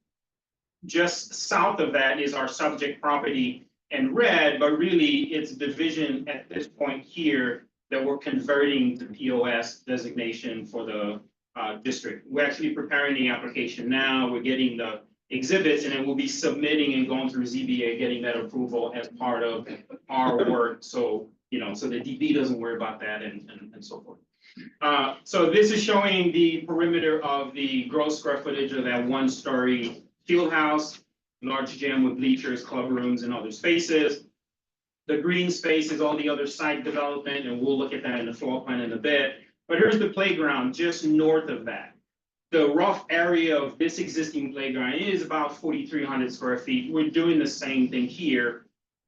Just south of that is our subject property in red, but really it's division at this point here that we're converting to POS designation for the district. We're actually preparing the application now. We're getting the exhibits and then we'll be submitting and going through ZBA, getting that approval as part of our work. So, so the DB doesn't worry about that and so forth. So this is showing the perimeter of the gross square footage of that 1-story field house, large gym with bleachers, club rooms, and other spaces. The green space is all the other site development, and we'll look at that in the floor plan in a bit. But here's the playground just north of that. The rough area of this existing playground is about 4,300 square feet. We're doing the same thing here,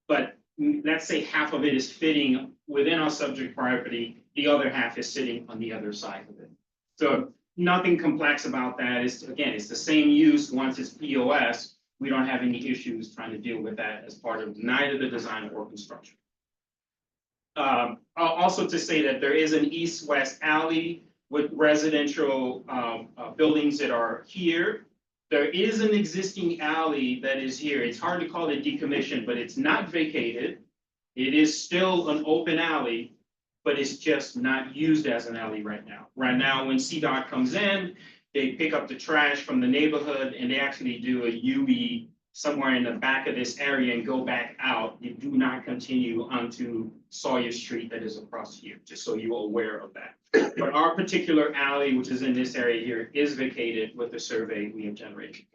but let's say half of it is fitting within our subject property, the other half is sitting on the other side of it. So nothing complex about that. It's, again, it's the same use once it's POS. We don't have any issues trying to deal with that as part of neither the design or construction. Also to say that there is an east-west alley with residential buildings that are here. There is an existing alley that is here. It's hard to call it decommissioned, but it's not vacated. It is still an open alley, but it's just not used as an alley right now. Right now, when CDOT comes in, they pick up the trash from the neighborhood and they actually do a UE somewhere in the back of this area and go back out. They do not continue onto Sawyer Street that is across here, just so you're aware of that. But our particular alley, which is in this area here, is vacated with the survey we have generated.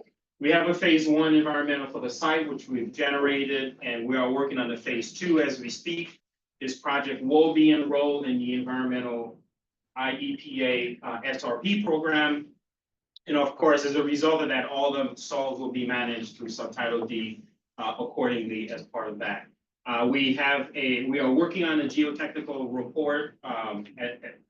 We have a phase 1 environmental for the site, which we've generated, and we are working on the phase 2 as we speak. This project will be enrolled in the environmental IEPA SRP program. And of course, as a result of that, all the soils will be managed through Subtitle D accordingly as part of that. We are working on a geotechnical report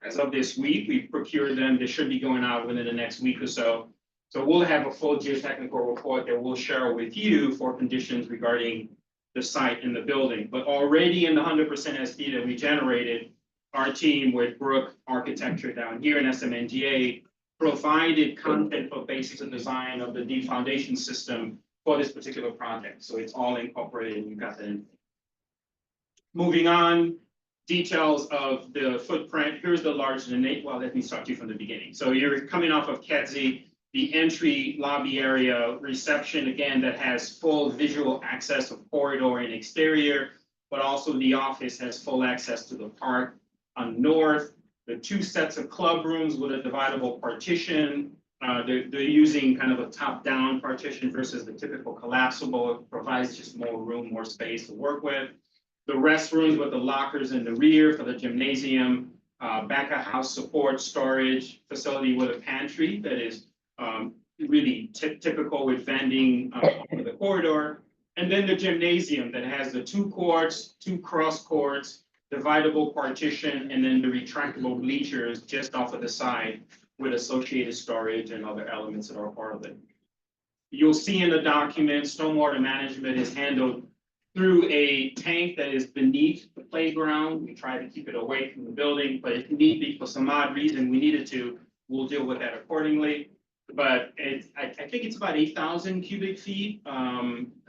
as of this week. We've procured them. They should be going out within the next week or so. So we'll have a full geotechnical report that we'll share with you for conditions regarding the site and the building. But already in the 100% SD that we generated, our team with Brook Architecture down here in SMNGA provided content for basis of design of the deep foundation system for this particular project. So it's all incorporated and you've got that in. Moving on, details of the footprint. Here's the large, well, let me start you from the beginning. So you're coming off of Kedzie, the entry lobby area reception, again, that has full visual access of corridor and exterior, but also the office has full access to the park on north. The 2 sets of club rooms with a dividable partition. They're using kind of a top-down partition versus the typical collapsible. It provides just more room, more space to work with. The restrooms with the lockers in the rear for the gymnasium, back of house support storage facility with a pantry that is really typical with vending over the corridor. And then the gymnasium that has the 2 courts, 2 cross courts, dividable partition, and then the retractable bleachers just off of the side with associated storage and other elements that are part of it. You'll see in the document, stormwater management is handled through a tank that is beneath the playground. We try to keep it away from the building, but if need be for some odd reason we needed to, we'll deal with that accordingly. But I think it's about 8,000 cubic feet,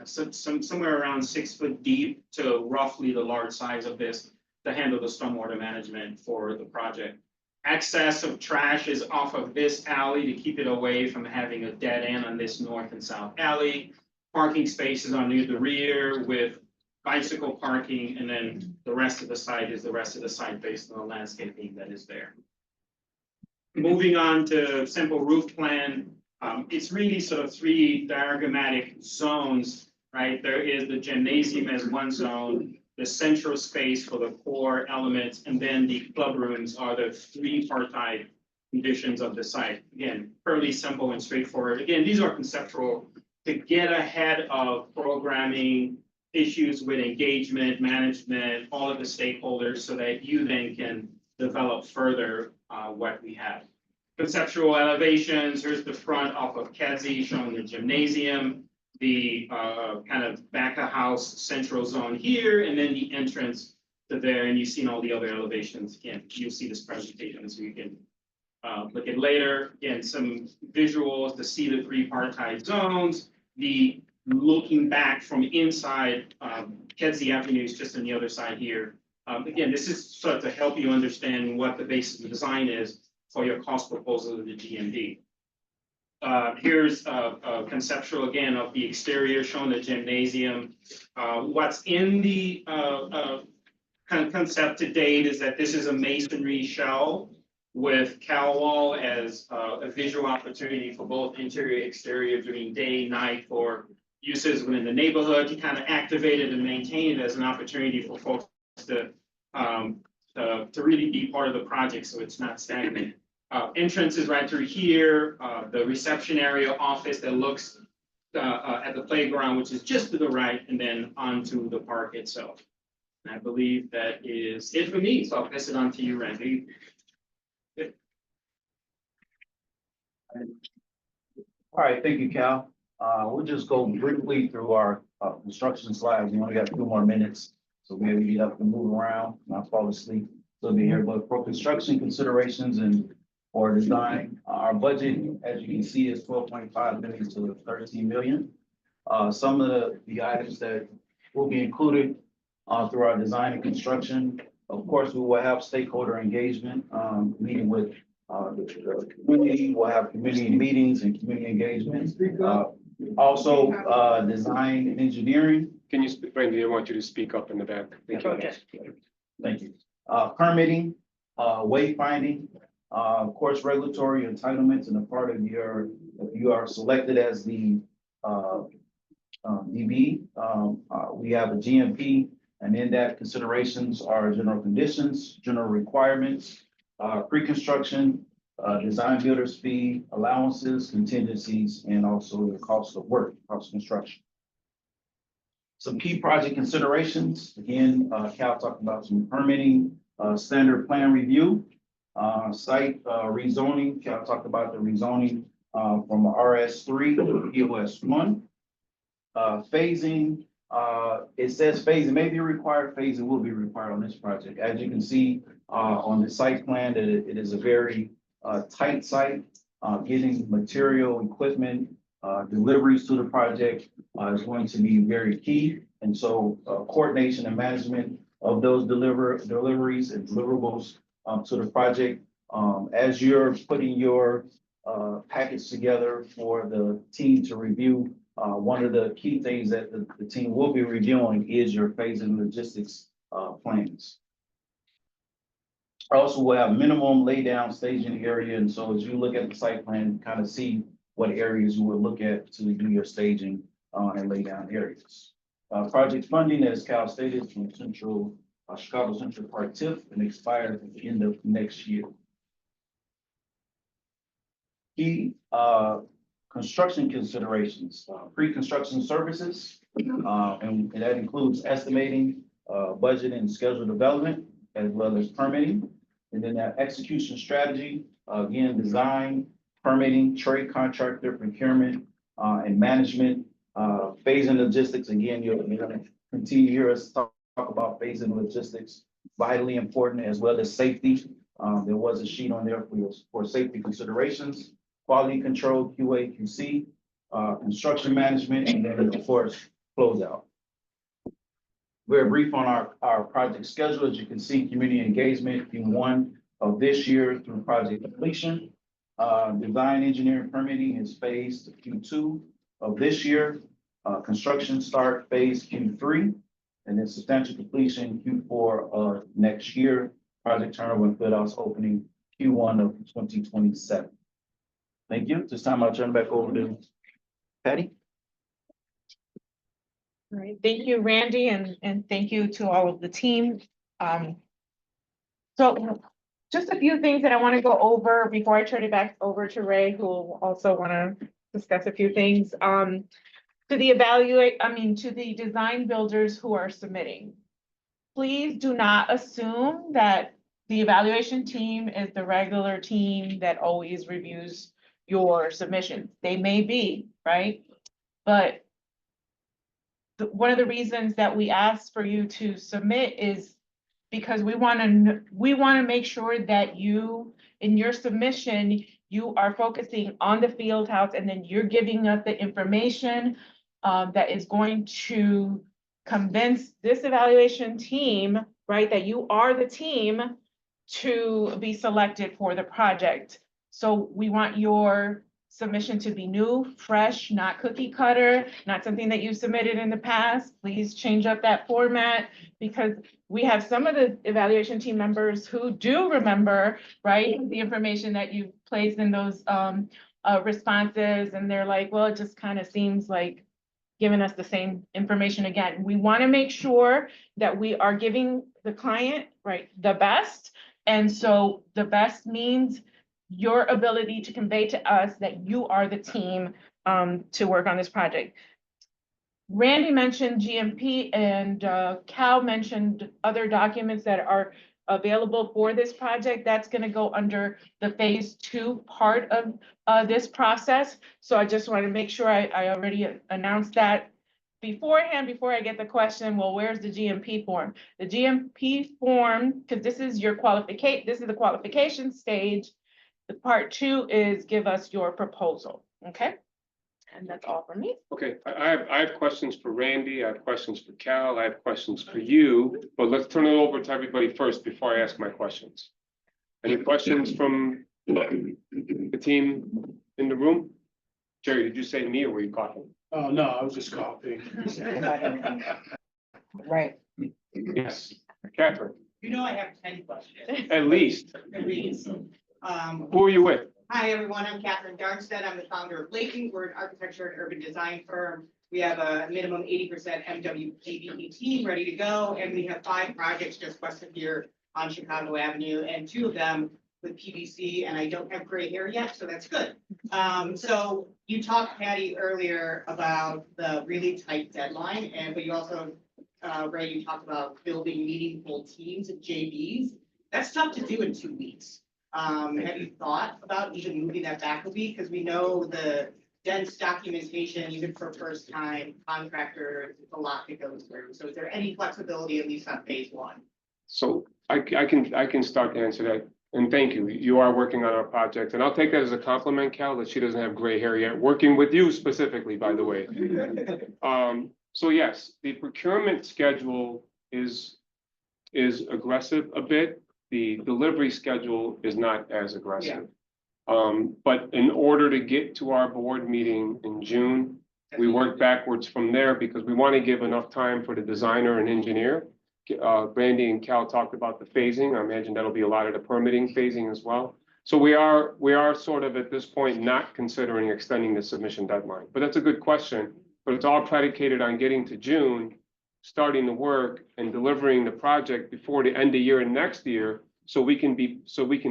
somewhere around 6 foot deep to roughly the large size of this to handle the stormwater management for the project. Access of trash is off of this alley to keep it away from having a dead end on this north and south alley. Parking spaces on the rear with bicycle parking, and then the rest of the site is the rest of the site based on the landscaping that is there. Moving on to simple roof plan, it's really sort of 3 diagrammatic zones, right? There is the gymnasium as one zone, the central space for the core elements, and then the club rooms are the 3 apartheid conditions of the site. Again, fairly simple and straightforward. Again, these are conceptual to get ahead of programming issues with engagement, management, all of the stakeholders, so that you then can develop further what we have. Conceptual elevations, here's the front off of Kedzie showing the gymnasium, the kind of back of house central zone here, and then the entrance to there, and you've seen all the other elevations. Again, you'll see this presentation so you can look at later. Again, some visuals to see the 3 apartheid zones, the looking back from inside Kedzie Avenue is just on the other side here. Again, this is sort of to help you understand what the basis of design is for your cost proposal of the GMD. Here's a conceptual again of the exterior showing the gymnasium. What's in the concept to date is that this is a masonry shell with cowl wall as a visual opportunity for both interior, exterior during day, night for uses within the neighborhood to kind of activate it and maintain it as an opportunity for folks to, to really be part of the project, so it's not stagnant. Entrance is right through here, the reception area office that looks at the playground, which is just to the right, and then onto the park itself. And I believe that is it for me, so I'll pass it on to you, Randy. All right, thank you, Cal. We'll just go briefly through our construction slides. We only got 2 more minutes, so maybe get up and move around, not fall asleep. So be here, but for construction considerations and for design, our budget, as you can see, is 12.5 million to 13 million. Some of the items that will be included through our design and construction, of course, we will have stakeholder engagement, meeting with the community. We'll have community meetings and community engagement. Also, design and engineering. Can you speak, Randy, I want you to speak up in the back. Thank you. Thank you. Permitting, wayfinding, of course, regulatory entitlements, and a part of your, if you are selected as the DB, we have a GMP, and in that considerations are general conditions, general requirements, pre-construction, design builder's fee, allowances, contingencies, and also the cost of work, cost of construction. Some key project considerations, again, Cal talked about some permitting, standard plan review, site rezoning. Cal talked about the rezoning from RS3 to EOS1. Phasing, it says phasing may be required, phasing will be required on this project. As you can see on the site plan, that it is a very tight site. Getting material, equipment, deliveries to the project is going to be very key. And so coordination and management of those deliveries and deliverables to the project. As you're putting your package together for the team to review, one of the key things that the team will be reviewing is your phase and logistics plans. Also, we'll have minimum lay down staging area. And so as you look at the site plan, kind of see what areas you would look at to do your staging and lay down areas. Project funding, as Cal stated, from Central Chicago Central Park TIF and expires at the end of next year. Key construction considerations, pre-construction services, and that includes estimating, budget and schedule development, as well as permitting. And then that execution strategy, again, design, permitting, trade contractor, procurement, and management, phase and logistics. Again, you're gonna continue to hear us talk about phase and logistics, vitally important, as well as safety. There was a sheet on there for safety considerations, quality control, QA, QC, construction management, and then of course, closeout. Very brief on our project schedule. As you can see, community engagement Q1 of this year through project completion. Design engineering permitting is phased Q2 of this year. Construction start phase Q3, and then substantial completion Q4 of next year. Project turnover and fit outs opening Q1 of 2027. Thank you. This time I'll turn it back over to Patty. All right, thank you, Randy, and thank you to all of the team. So just a few things that I want to go over before I turn it back over to Ray, who will also want to discuss a few things. To the design builders who are submitting. Please do not assume that the evaluation team is the regular team that always reviews your submissions. They may be, right? But one of the reasons that we ask for you to submit is because we want to make sure that you, in your submission, you are focusing on the field house, and then you're giving us the information that is going to convince this evaluation team, right, that you are the team to be selected for the project. So we want your submission to be new, fresh, not cookie cutter, not something that you've submitted in the past. Please change up that format, because we have some of the evaluation team members who do remember, right, the information that you've placed in those responses, and they're like, well, it just kind of seems like giving us the same information again. We want to make sure that we are giving the client, right, the best. And so the best means your ability to convey to us that you are the team to work on this project. Randy mentioned GMP and Cal mentioned other documents that are available for this project. That's going to go under the phase 2 part of this process. So I just want to make sure I already announced that beforehand, before I get the question, well, where's the GMP form? The GMP form, because this is your this is the qualification stage. The part 2 is give us your proposal, okay? And that's all for me. Okay, I have questions for Randy, I have questions for Cal, I have questions for you, but let's turn it over to everybody first before I ask my questions. Any questions from the team in the room? Jerry, did you say me or were you coughing? Oh, no, I was just coughing. Right. Yes, Catherine, You know, I have 10 questions. at least. At least. Who are you with? Hi, everyone. I'm Catherine Darmstead. I'm the founder of Laking. We're an architecture and urban design firm. We have a minimum 80% MWPBE team ready to go, and we have 5 projects just west of here on Chicago Avenue, and 2 of them with PVC, and I don't have gray hair yet, so that's good. So you talked, Patty, earlier about the really tight deadline, but you also, Ray, you talked about building meaningful teams at JVs. That's tough to do in 2 weeks. Have you thought about even moving that back a week? Because we know the dense documentation, even for first-time contractors, it's a lot to go through. So is there any flexibility, at least on phase 1? So I can start to answer that. And thank you. You are working on our project, and I'll take that as a compliment, Cal, that she doesn't have gray hair yet. Working with you specifically, by the way. So yes, the procurement schedule is aggressive a bit. The delivery schedule is not as aggressive. But in order to get to our board meeting in June, we work backwards from there because we want to give enough time for the designer and engineer. Randy and Cal talked about the phasing. I imagine that'll be a lot of the permitting phasing as well. So we are sort of at this point not considering extending the submission deadline. But that's a good question. But it's all predicated on getting to June, starting the work and delivering the project before the end of the year and next year, so we can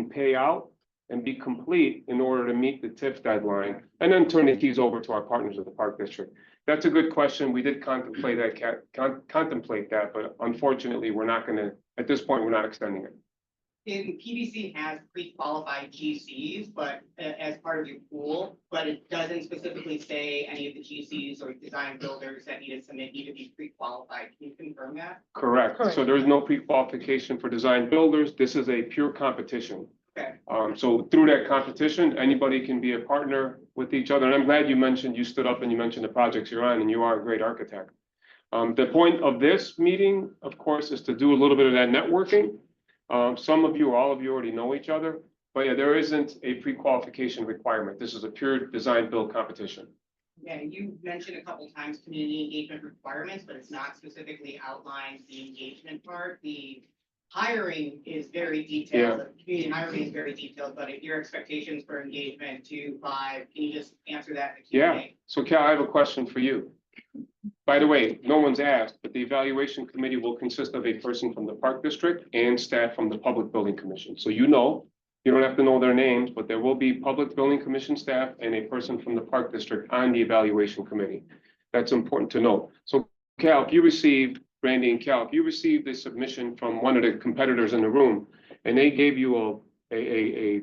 pay out and be complete in order to meet the TIF deadline, and then turn the keys over to our partners at the Park District. That's a good question. We did contemplate that, but unfortunately, we're not gonna, at this point, we're not extending it. In PVC has pre-qualified GCs, but as part of your pool, but it doesn't specifically say any of the GCs or design builders that need to be pre-qualified. Can you confirm that? Correct. So there is no pre-qualification for design builders. This is a pure competition. Okay. So through that competition, anybody can be a partner with each other. And I'm glad you stood up and you mentioned the projects you're on, and you are a great architect. The point of this meeting, of course, is to do a little bit of that networking. Some of you, or all of you already know each other, but yeah, there isn't a pre-qualification requirement. This is a pure design build competition. Yeah, you mentioned a couple times community engagement requirements, but it's not specifically outlined the engagement part. The hiring is very detailed. Yeah. The community hiring is very detailed, but if your expectations for engagement 2, 5, can you just answer that in the Q&A? Yeah. So Cal, I have a question for you. By the way, no one's asked, but the evaluation committee will consist of a person from the Park District and staff from the Public Building Commission. So you don't have to know their names, but there will be Public Building Commission staff and a person from the Park District on the evaluation committee. That's important to note. So Cal, Randy and Cal, if you received a submission from one of the competitors in the room, and they gave you a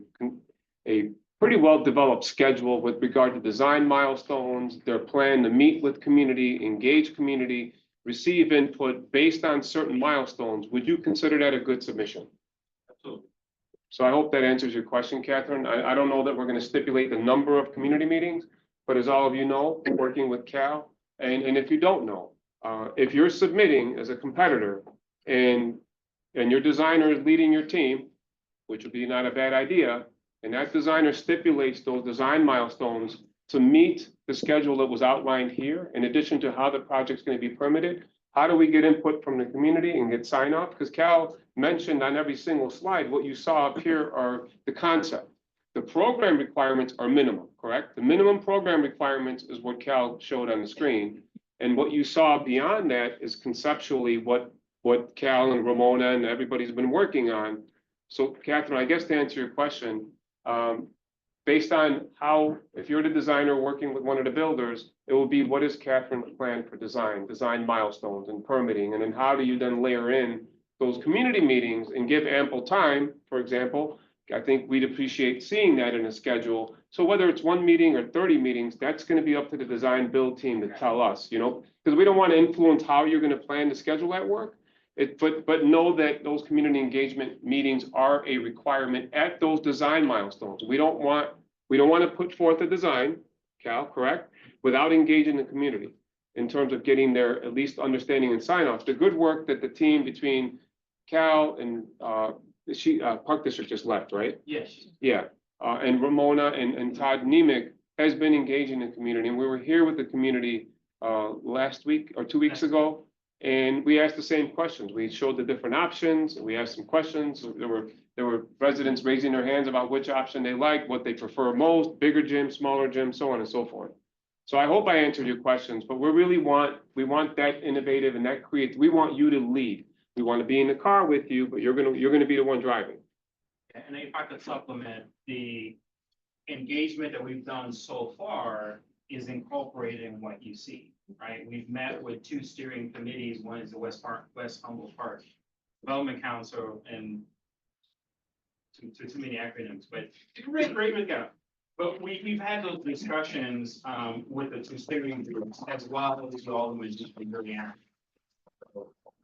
pretty well-developed schedule with regard to design milestones, their plan to meet with community, engage community, receive input based on certain milestones, would you consider that a good submission? Absolutely. So I hope that answers your question, Catherine. I don't know that we're going to stipulate the number of community meetings, but as all of you know, working with Cal, and if you don't know, if you're submitting as a competitor and your designer is leading your team, which would be not a bad idea, and that designer stipulates those design milestones to meet the schedule that was outlined here, in addition to how the project's going to be permitted, how do we get input from the community and get sign off? Because Cal mentioned on every single slide, what you saw up here are the concept. The program requirements are minimum, correct? The minimum program requirements is what Cal showed on the screen. And what you saw beyond that is conceptually what Cal and Ramona and everybody's been working on. So Catherine, I guess to answer your question, based on how, if you're the designer working with one of the builders, it will be what is Catherine's plan for design milestones and permitting, and then how do you then layer in those community meetings and give ample time, for example. I think we'd appreciate seeing that in a schedule. So whether it's 1 meeting or 30 meetings, that's gonna be up to the design build team to tell us, because we don't want to influence how you're gonna plan to schedule that work. But know that those community engagement meetings are a requirement at those design milestones. We don't want to put forth a design, Cal, correct? Without engaging the community in terms of getting their at least understanding and sign off. The good work that the team between Cal and Park District just left, right? Yes. Yeah, and Ramona and Todd Nemec has been engaging the community, and we were here with the community last week or 2 weeks ago. And we asked the same questions. We showed the different options, and we asked some questions. There were residents raising their hands about which option they like, what they prefer most, bigger gym, smaller gym, so on and so forth. So I hope I answered your questions, but we want that innovative and that we want you to lead. We want to be in the car with you, but you're gonna be the one driving. And if I could supplement, the engagement that we've done so far is incorporating what you see, right? We've met with 2 steering committees. One is the West Humboldt Park Development Council, and too many acronyms, but great go. But we've had those discussions with the 2 steering groups as well as all the ministries.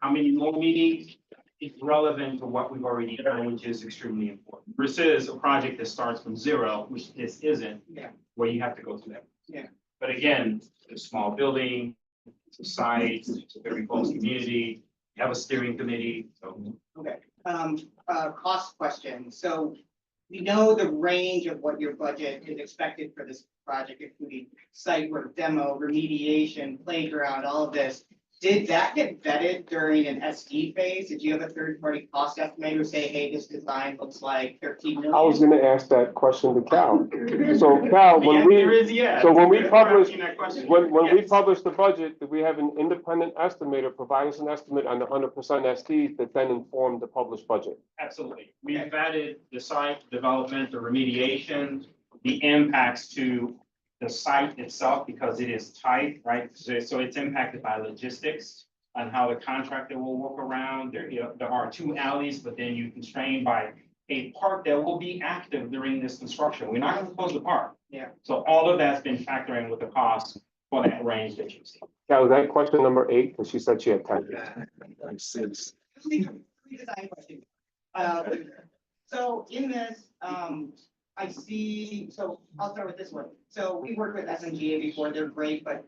How many more meetings? It's relevant to what we've already done, which is extremely important. Versus a project that starts from 0, which this isn't. Yeah. Where you have to go through that. Yeah. But again, it's a small building, it's a site, it's a very close community, you have a steering committee, so. Okay, cost question. So we know the range of what your budget is expected for this project, including site work, demo, remediation, playground, all of this. Did that get vetted during an SD phase? Did you have a third-party cost estimator say, hey, this design looks like 13 million? I was gonna ask that question to Cal. So Cal, The when answer we is yes. we publish, Asking that question. when we Yes. publish the budget, that we have an independent estimator provide us an estimate on the 100% SDs that then inform the published budget. Absolutely. We've vetted the site development, the remediation, the impacts to the site itself, because it is tight, right? So it's impacted by logistics on how the contractor will work around. There are 2 alleys, but then you constrain by a park that will be active during this construction. We're not going to close the park. Yeah. So all of that's been factoring with the cost for that range that you see. Cal, was that question number 8? Because she said she had 10. Design question. So in this, I see, so I'll start with this one. So we worked with SMGA before, they're great, but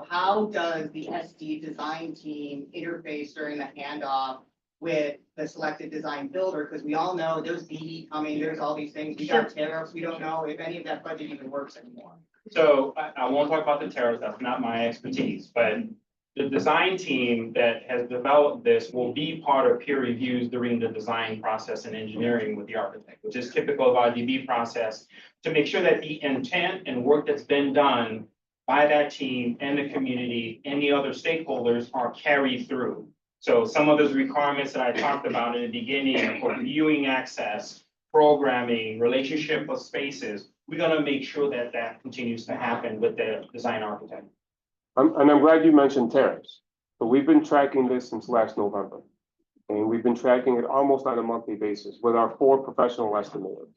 how does the SD design team interface during the handoff with the selected design builder? Because we all know there's DE coming, there's all these things, we got tariffs, we don't know if any of that budget even works anymore. So I won't talk about the tariffs, that's not my expertise, but the design team that has developed this will be part of peer reviews during the design process and engineering with the architect, which is typical of our DB process, to make sure that the intent and work that's been done by that team and the community and the other stakeholders are carried through. So some of those requirements that I talked about in the beginning for viewing access, programming, relationship with spaces, we're gonna make sure that that continues to happen with the design architect. And I'm glad you mentioned tariffs. So we've been tracking this since last November. And we've been tracking it almost on a monthly basis with our 4 professional estimators.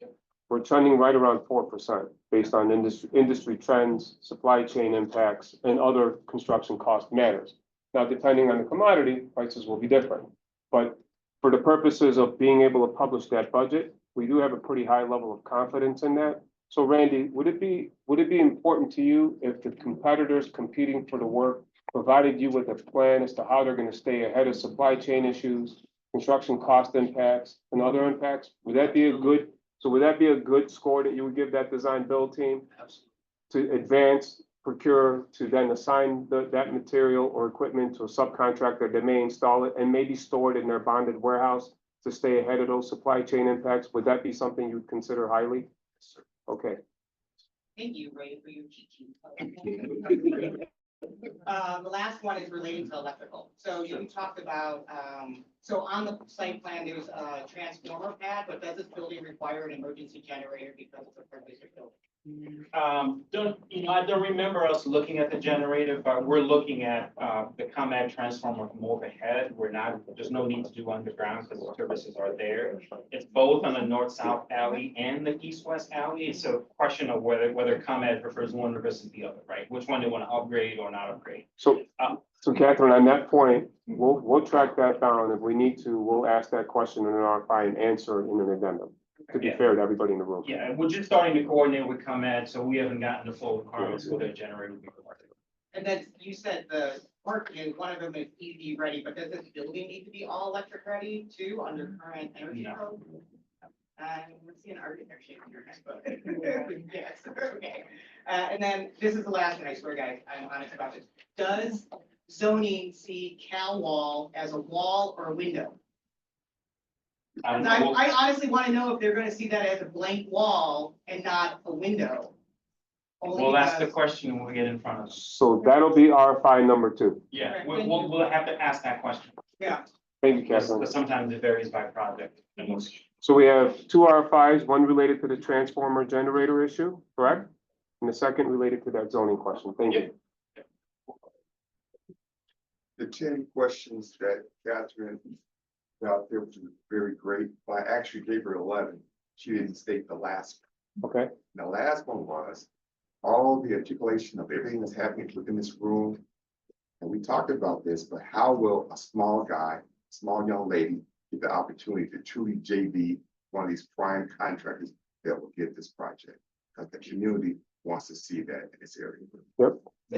We're trending right around 4% based on industry trends, supply chain impacts, and other construction cost matters. Now, depending on the commodity, prices will be different. But for the purposes of being able to publish that budget, we do have a pretty high level of confidence in that. So Randy, would it be important to you if the competitors competing for the work provided you with a plan as to how they're going to stay ahead of supply chain issues, construction cost impacts, and other impacts? Would that be a good score that you would give that design build team? To advance, procure, to then assign that material or equipment to a subcontractor that may install it and maybe store it in their bonded warehouse to stay ahead of those supply chain impacts? Would that be something you'd consider highly? Okay. Thank you, Ray, for your teaching. The last one is related to electrical. So you talked about, so on the site plan, there's a transformer pad, but does this building require an emergency generator because it's a permitted building? I don't remember us looking at the generator, but we're looking at, the ComEd transformer from overhead. There's no need to do underground because the services are there. It's both on the north-south alley and the east-west alley. It's a question of whether ComEd prefers one versus the other, right? Which one they want to upgrade or not upgrade. So Catherine, on that point, we'll track that down. If we need to, we'll ask that question in an RFI and answer it in an addendum. To be Yeah. fair to everybody in the room. Yeah, and we're just starting to coordinate with ComEd, so we haven't gotten the full requirements for their generator before. And then you said the parking, one of them is EV ready, but does this building need to be all electric ready too under current energy No. code? Let's see an architect shaking your head, but yes, okay. And then this is the last one, I swear, guys, I'm honest about this. Does zoning see Cal wall as a wall or a window? I honestly want to know if they're gonna see that as a blank wall and not a window. Only We'll ask the because- question when we get in front of them. So that'll be RFI number 2. Yeah, we'll have to ask that question. Yeah, Thank you, Catherine. Because sometimes it varies by project. So we have 2 RFIs, one related to the transformer generator issue, correct? And the second related to that zoning question. Thank you. The 10 questions that Catherine put out there was very great, but I actually gave her 11. She didn't state the last. Okay, The last one was all the articulation of everything that's happening within this room. And we talked about this, but how will a small guy, small young lady get the opportunity to truly JV one of these prime contractors that will get this project? Because the community wants to see that in this area.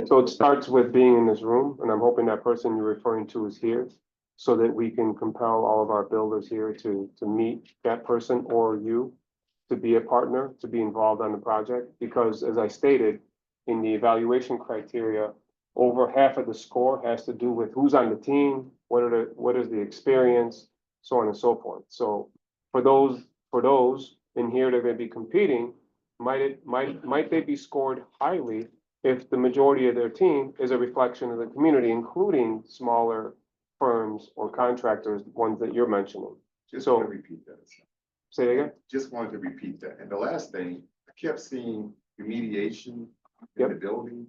so it starts with being in this room, and I'm hoping that person you're referring to is here, so that we can compel all of our builders here to meet that person or you, to be a partner, to be involved on the project, because as I stated, in the evaluation criteria, over half of the score has to do with who's on the team, what is the experience, so on and so forth. So for those in here that are gonna be competing, might they be scored highly if the majority of their team is a reflection of the community, including smaller firms or contractors, ones that you're mentioning? Just So- want to repeat that. Say it again? Just wanted to repeat that. And the last thing, I kept seeing remediation in Yep. the building.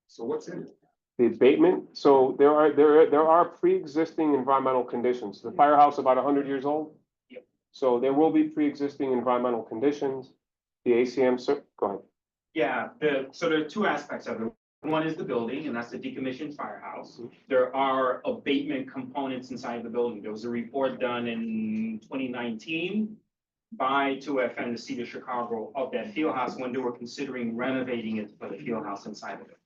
So what's in it? The abatement, so there are pre-existing environmental conditions. The firehouse about 100 years old. Yep. So there will be pre-existing environmental conditions. The ACM, go ahead. Yeah, so there are 2 aspects of it. One is the building, and that's the decommissioned firehouse. There are abatement components inside the building. There was a report done in 2019 by 2FM, the City of Chicago, of that field house when they were considering renovating it for the field house inside of it.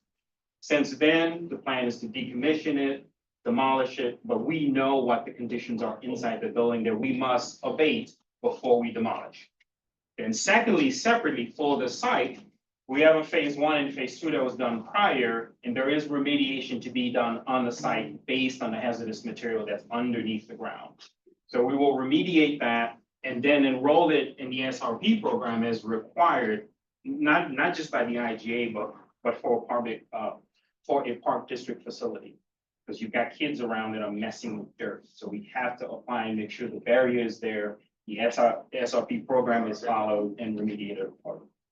Since then, the plan is to decommission it, demolish it, but we know what the conditions are inside the building that we must abate before we demolish. And secondly, separately for the site, we have a phase 1 and phase 2 that was done prior, and there is remediation to be done on the site based on the hazardous material that's underneath the ground. So we will remediate that and then enroll it in the SRP program as required, not just by the IGA, but for a park district facility. Because you've got kids around that are messing with dirt. So we have to apply and make sure the barrier is there, the SRP program is followed and remediated.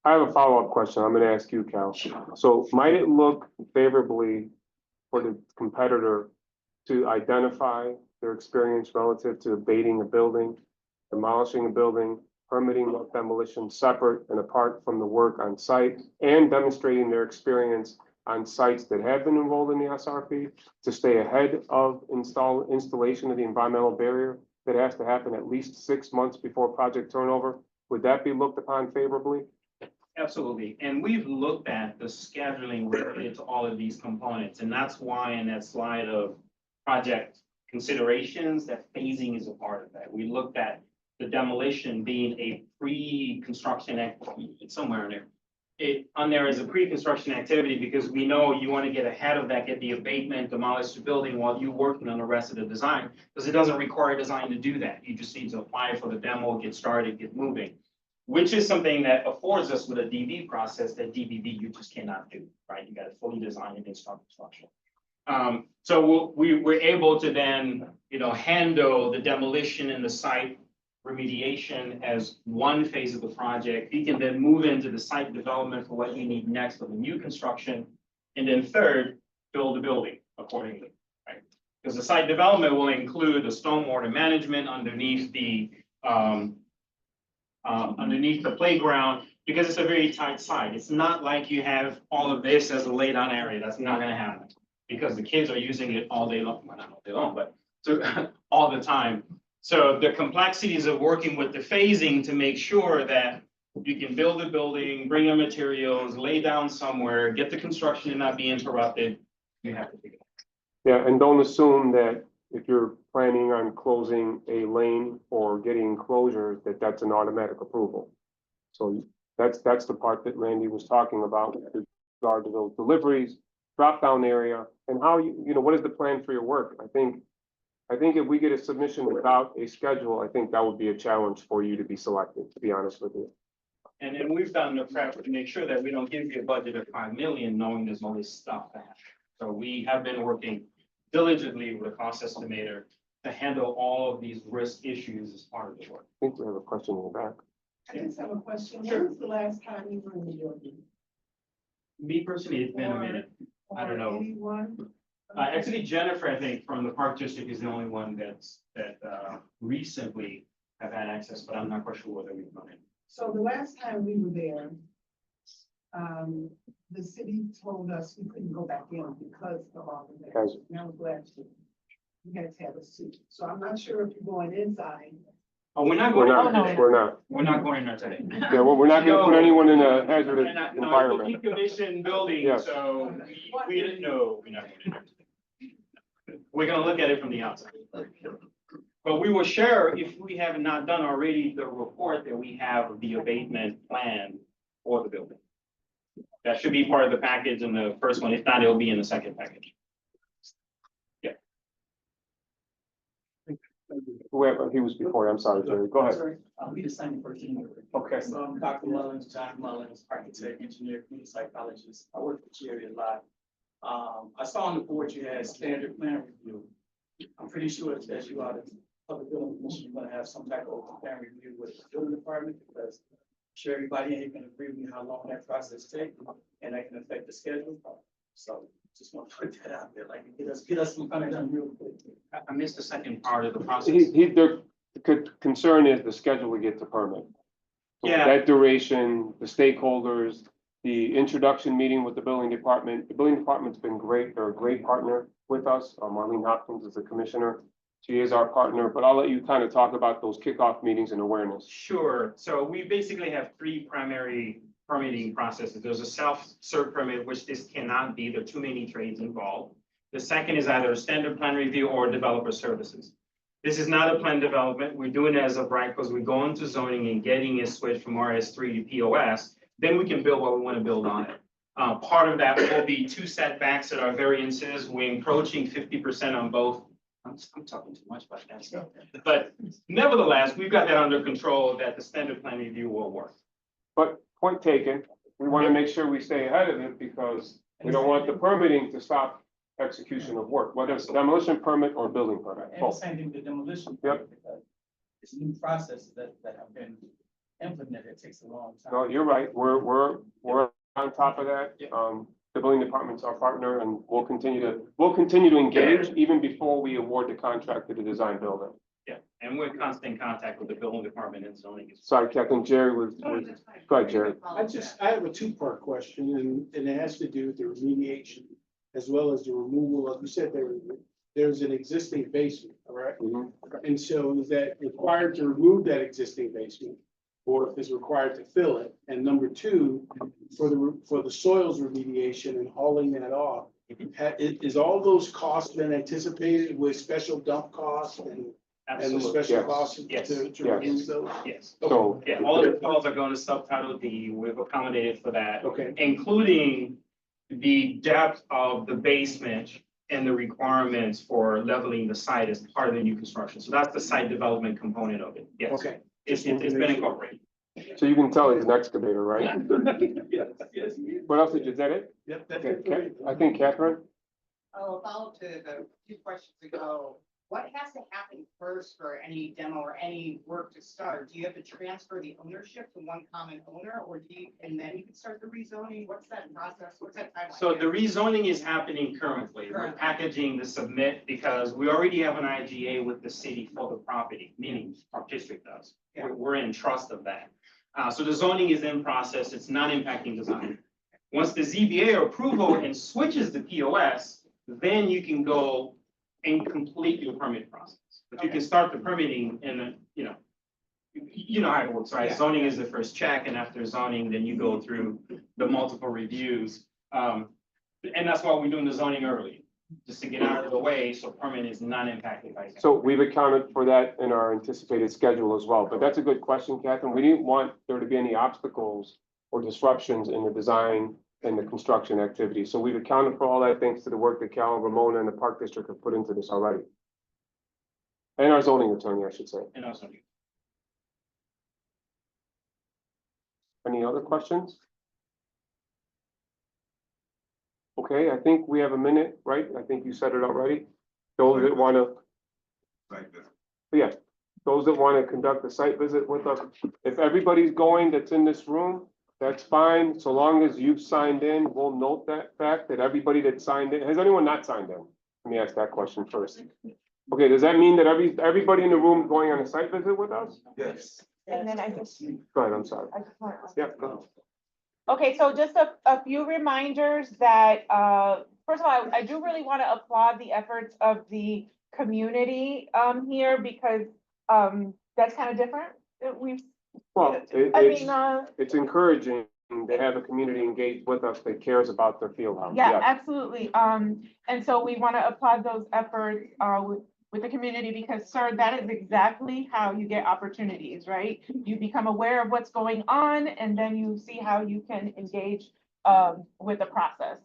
I have a follow-up question. I'm gonna ask you, Cal. So might it look favorably for the competitor to identify their experience relative to abating a building, demolishing a building, permitting that demolition separate and apart from the work on site, and demonstrating their experience on sites that have been enrolled in the SRP to stay ahead of installation of the environmental barrier that has to happen at least 6 months before project turnover? Would that be looked upon favorably? Absolutely, and we've looked at the scheduling related to all of these components, and that's why in that slide of project considerations, that phasing is a part of that. We looked at the demolition being a pre-construction activity, it's somewhere in there. On there is a pre-construction activity because we know you want to get ahead of that, get the abatement, demolish the building while you're working on the rest of the design, because it doesn't require design to do that. You just need to apply for the demo, get started, get moving. which is something that affords us with a DB process that DBB you just cannot do, right? You got to fully design and install construction. So we're able to then, handle the demolition and the site remediation as one phase of the project. You can then move into the site development for what you need next for the new construction. And then third, build the building accordingly, right? Because the site development will include the stormwater management underneath the playground, because it's a very tight site. It's not like you have all of this as a laid down area. That's not gonna happen. Because the kids are using it all day long, well, not all day long, but all the time. So the complexities of working with the phasing to make sure that you can build a building, bring in materials, lay down somewhere, get the construction and not be interrupted, you have to figure it out. Yeah, and don't assume that if you're planning on closing a lane or getting closures, that that's an automatic approval. So that's the part that Randy was talking about with regard to those deliveries, drop down area, and how what is the plan for your work? I think if we get a submission without a schedule, I think that would be a challenge for you to be selected, to be honest with you. And then we've done the prep to make sure that we don't give you a budget of 5 million, knowing there's all this stuff to have. So we have been working diligently with a cost estimator to handle all of these risk issues as part of the work. I think we have a question in the back. I just have a question. When was the last time you were in New York? Me personally, it's been a minute. I don't know. Anyone? Actually, Jennifer, I think, from the Park District is the only one that recently have had access, but I'm not quite sure whether we've done it. So the last time we were there, the city told us we couldn't go back in because of all of that. Yes. And that was last year. We had to have a suit. So I'm not sure if you're going inside. Oh, we're not We're going. not, we're not. We're not going there today. Yeah, well, we're not gonna put anyone in a hazardous No, it's a environment. decommissioned building, Yes. so we didn't know. We're not going there. We're gonna look at it from the outside. But we will share, if we have not done already, the report that we have of the abatement plan for the building. That should be part of the package in the first one. If not, it'll be in the second package. Whoever, he was before, I'm sorry, Jerry, go ahead. Sorry, we the same person. Okay. So I'm Dr. Mullins, John Mullins, architect, engineer, community psychologist. I work with Jerry a lot. I saw on the board you had standard plan review. I'm pretty sure it says you are the public building commission, you're gonna have some type of plan review with the building department, because I'm sure everybody ain't gonna agree with me how long that process takes, and that can affect the schedule. So just want to put that out there, like get us some kind of done real quick. I missed the second part of the process. The concern is the schedule to get to permit. So Yeah. That duration, the stakeholders, the introduction meeting with the building department. The building department's been great. They're a great partner with us. Marlene Hopkins is the commissioner. She is our partner, but I'll let you kind of talk about those kickoff meetings and awareness. Sure. So we basically have 3 primary permitting processes. There's a self-serve permit, which this cannot be. There are too many trades involved. The second is either a standard plan review or developer services. This is not a plan development. We're doing it as of right because we're going to zoning and getting it switched from RS3 to POS. Then we can build what we want to build on it. Part of that will be 2 setbacks that are variances. We're encroaching 50% on both. I'm talking too much about that stuff. But nevertheless, we've got that under control that the standard plan review will work. But point taken, we want to make sure we stay ahead of it because we don't want the permitting to stop execution of work, whether it's demolition permit or building permit. And the both. same thing with demolition. Yep. Because it's new processes that have been implemented, it takes a long time. No, you're right. We're on top of that. The building department's our partner and we'll continue to engage even before we award the contract to the design builder. Yeah, and we're in constant contact with the building department and zoning. Sorry, Captain Jerry was, go ahead, Jerry. I have a 2-part question and it has to do with the remediation as well as the removal of, you said there's an existing basement, all right? Mhm. And so is that required to remove that existing basement? Or if it's required to fill it? And number 2, for the soils remediation and hauling that off, is all those costs been anticipated with special dump costs and the Absolutely. special Yes. costs Yes. to remove those? Yes. So, Yeah, all of the calls are going to subtitle D. We've accommodated for that, Okay, including the depth of the basement and the requirements for leveling the site as part of the new construction. So that's the site development component of it. Yes. okay. It's been incorporated. So you can tell he's an excavator, right? Yes. What else is that it? Yep, that's Okay, it for me. I think Catherine? Oh, a follow-up to the two questions ago, what has to happen first for any demo or any work to start? Do you have to transfer the ownership to one common owner, or do you, and then you can start the rezoning? What's that process? What's that timeline? So the rezoning is happening currently. We're Currently. packaging the submit because we already have an IGA with the city for the property, meaning our district does. Yeah. We're in trust of that. So the zoning is in process. It's not impacting design. Once the ZBA approval and switches the POS, then you can go and complete your permit process. But you can start the permitting and, you know how it works, right? Yeah. Zoning is the first check, and after zoning, then you go through the multiple reviews. And that's why we're doing the zoning early, just to get out of the way, so permit is not impacted by. So we've accounted for that in our anticipated schedule as well, but that's a good question, Catherine. We didn't want there to be any obstacles or disruptions in the design and the construction activity. So we've accounted for all that thanks to the work that Cal, Ramona, and the Park District have put into this already. And our zoning attorney, I should say. And also. Any other questions? Okay, I think we have a minute, right? I think you said it already. Those that want to, yeah, those that want to conduct a site visit with us, if everybody's going that's in this room, that's fine, so long as you've signed in, we'll note that fact that everybody that signed in, has anyone not signed in? Let me ask that question first. Okay, does that mean that everybody in the room is going on a site visit with us? Yes. And then I just, Go ahead, I'm sorry. I just want. Yeah, go ahead. Okay, so just a few reminders that, first of all, I do really want to applaud the efforts of the community, here, because, that's kind of different. We've, Well, I mean, it's encouraging to have a community engaged with us that cares about their field house. yeah, Yes. absolutely. And so we want to applaud those efforts, with the community, because, sir, that is exactly how you get opportunities, right? You become aware of what's going on, and then you see how you can engage, with the process.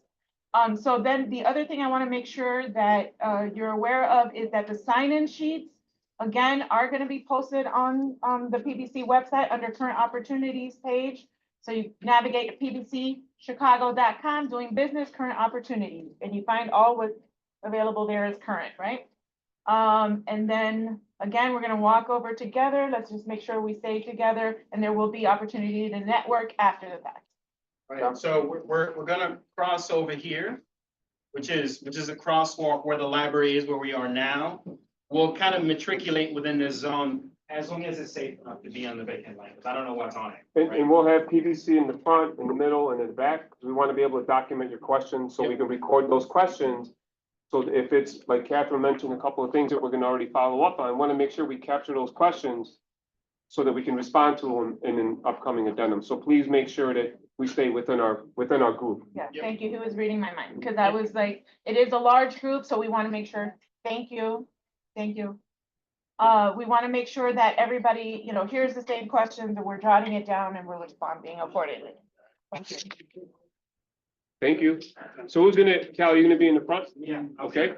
So then the other thing I want to make sure that, you're aware of is that the sign-in sheets, again, are going to be posted on, the PBC website under current opportunities page. So you navigate to pbcchicago.com, doing business, current opportunities, and you find all what's available there is current, right? And then, again, we're gonna walk over together. Let's just make sure we stay together, and there will be opportunity to network after the fact. Right, so we're gonna cross over here, which is a crosswalk where the library is, where we are now. We'll kind of matriculate within this zone as long as it's safe enough to be on the vacant land, because I don't know what's on it. And, right? and we'll have PVC in the front, in the middle, and in the back, because we want to be able to document your questions, so we can record those questions. So if it's, like Catherine mentioned, a couple of things that we're gonna already follow up on, I want to make sure we capture those questions so that we can respond to them in an upcoming addendum. So please make sure that we stay within our group. Yeah, Yep. thank you. He was reading my mind, because I was like, it is a large group, so we want to make sure, thank you, thank you. We want to make sure that everybody, hears the same questions, and we're jotting it down, and we're responding accordingly. Thank you. Thank you. So who's gonna, Cal, you gonna be in the front? Yeah. Okay.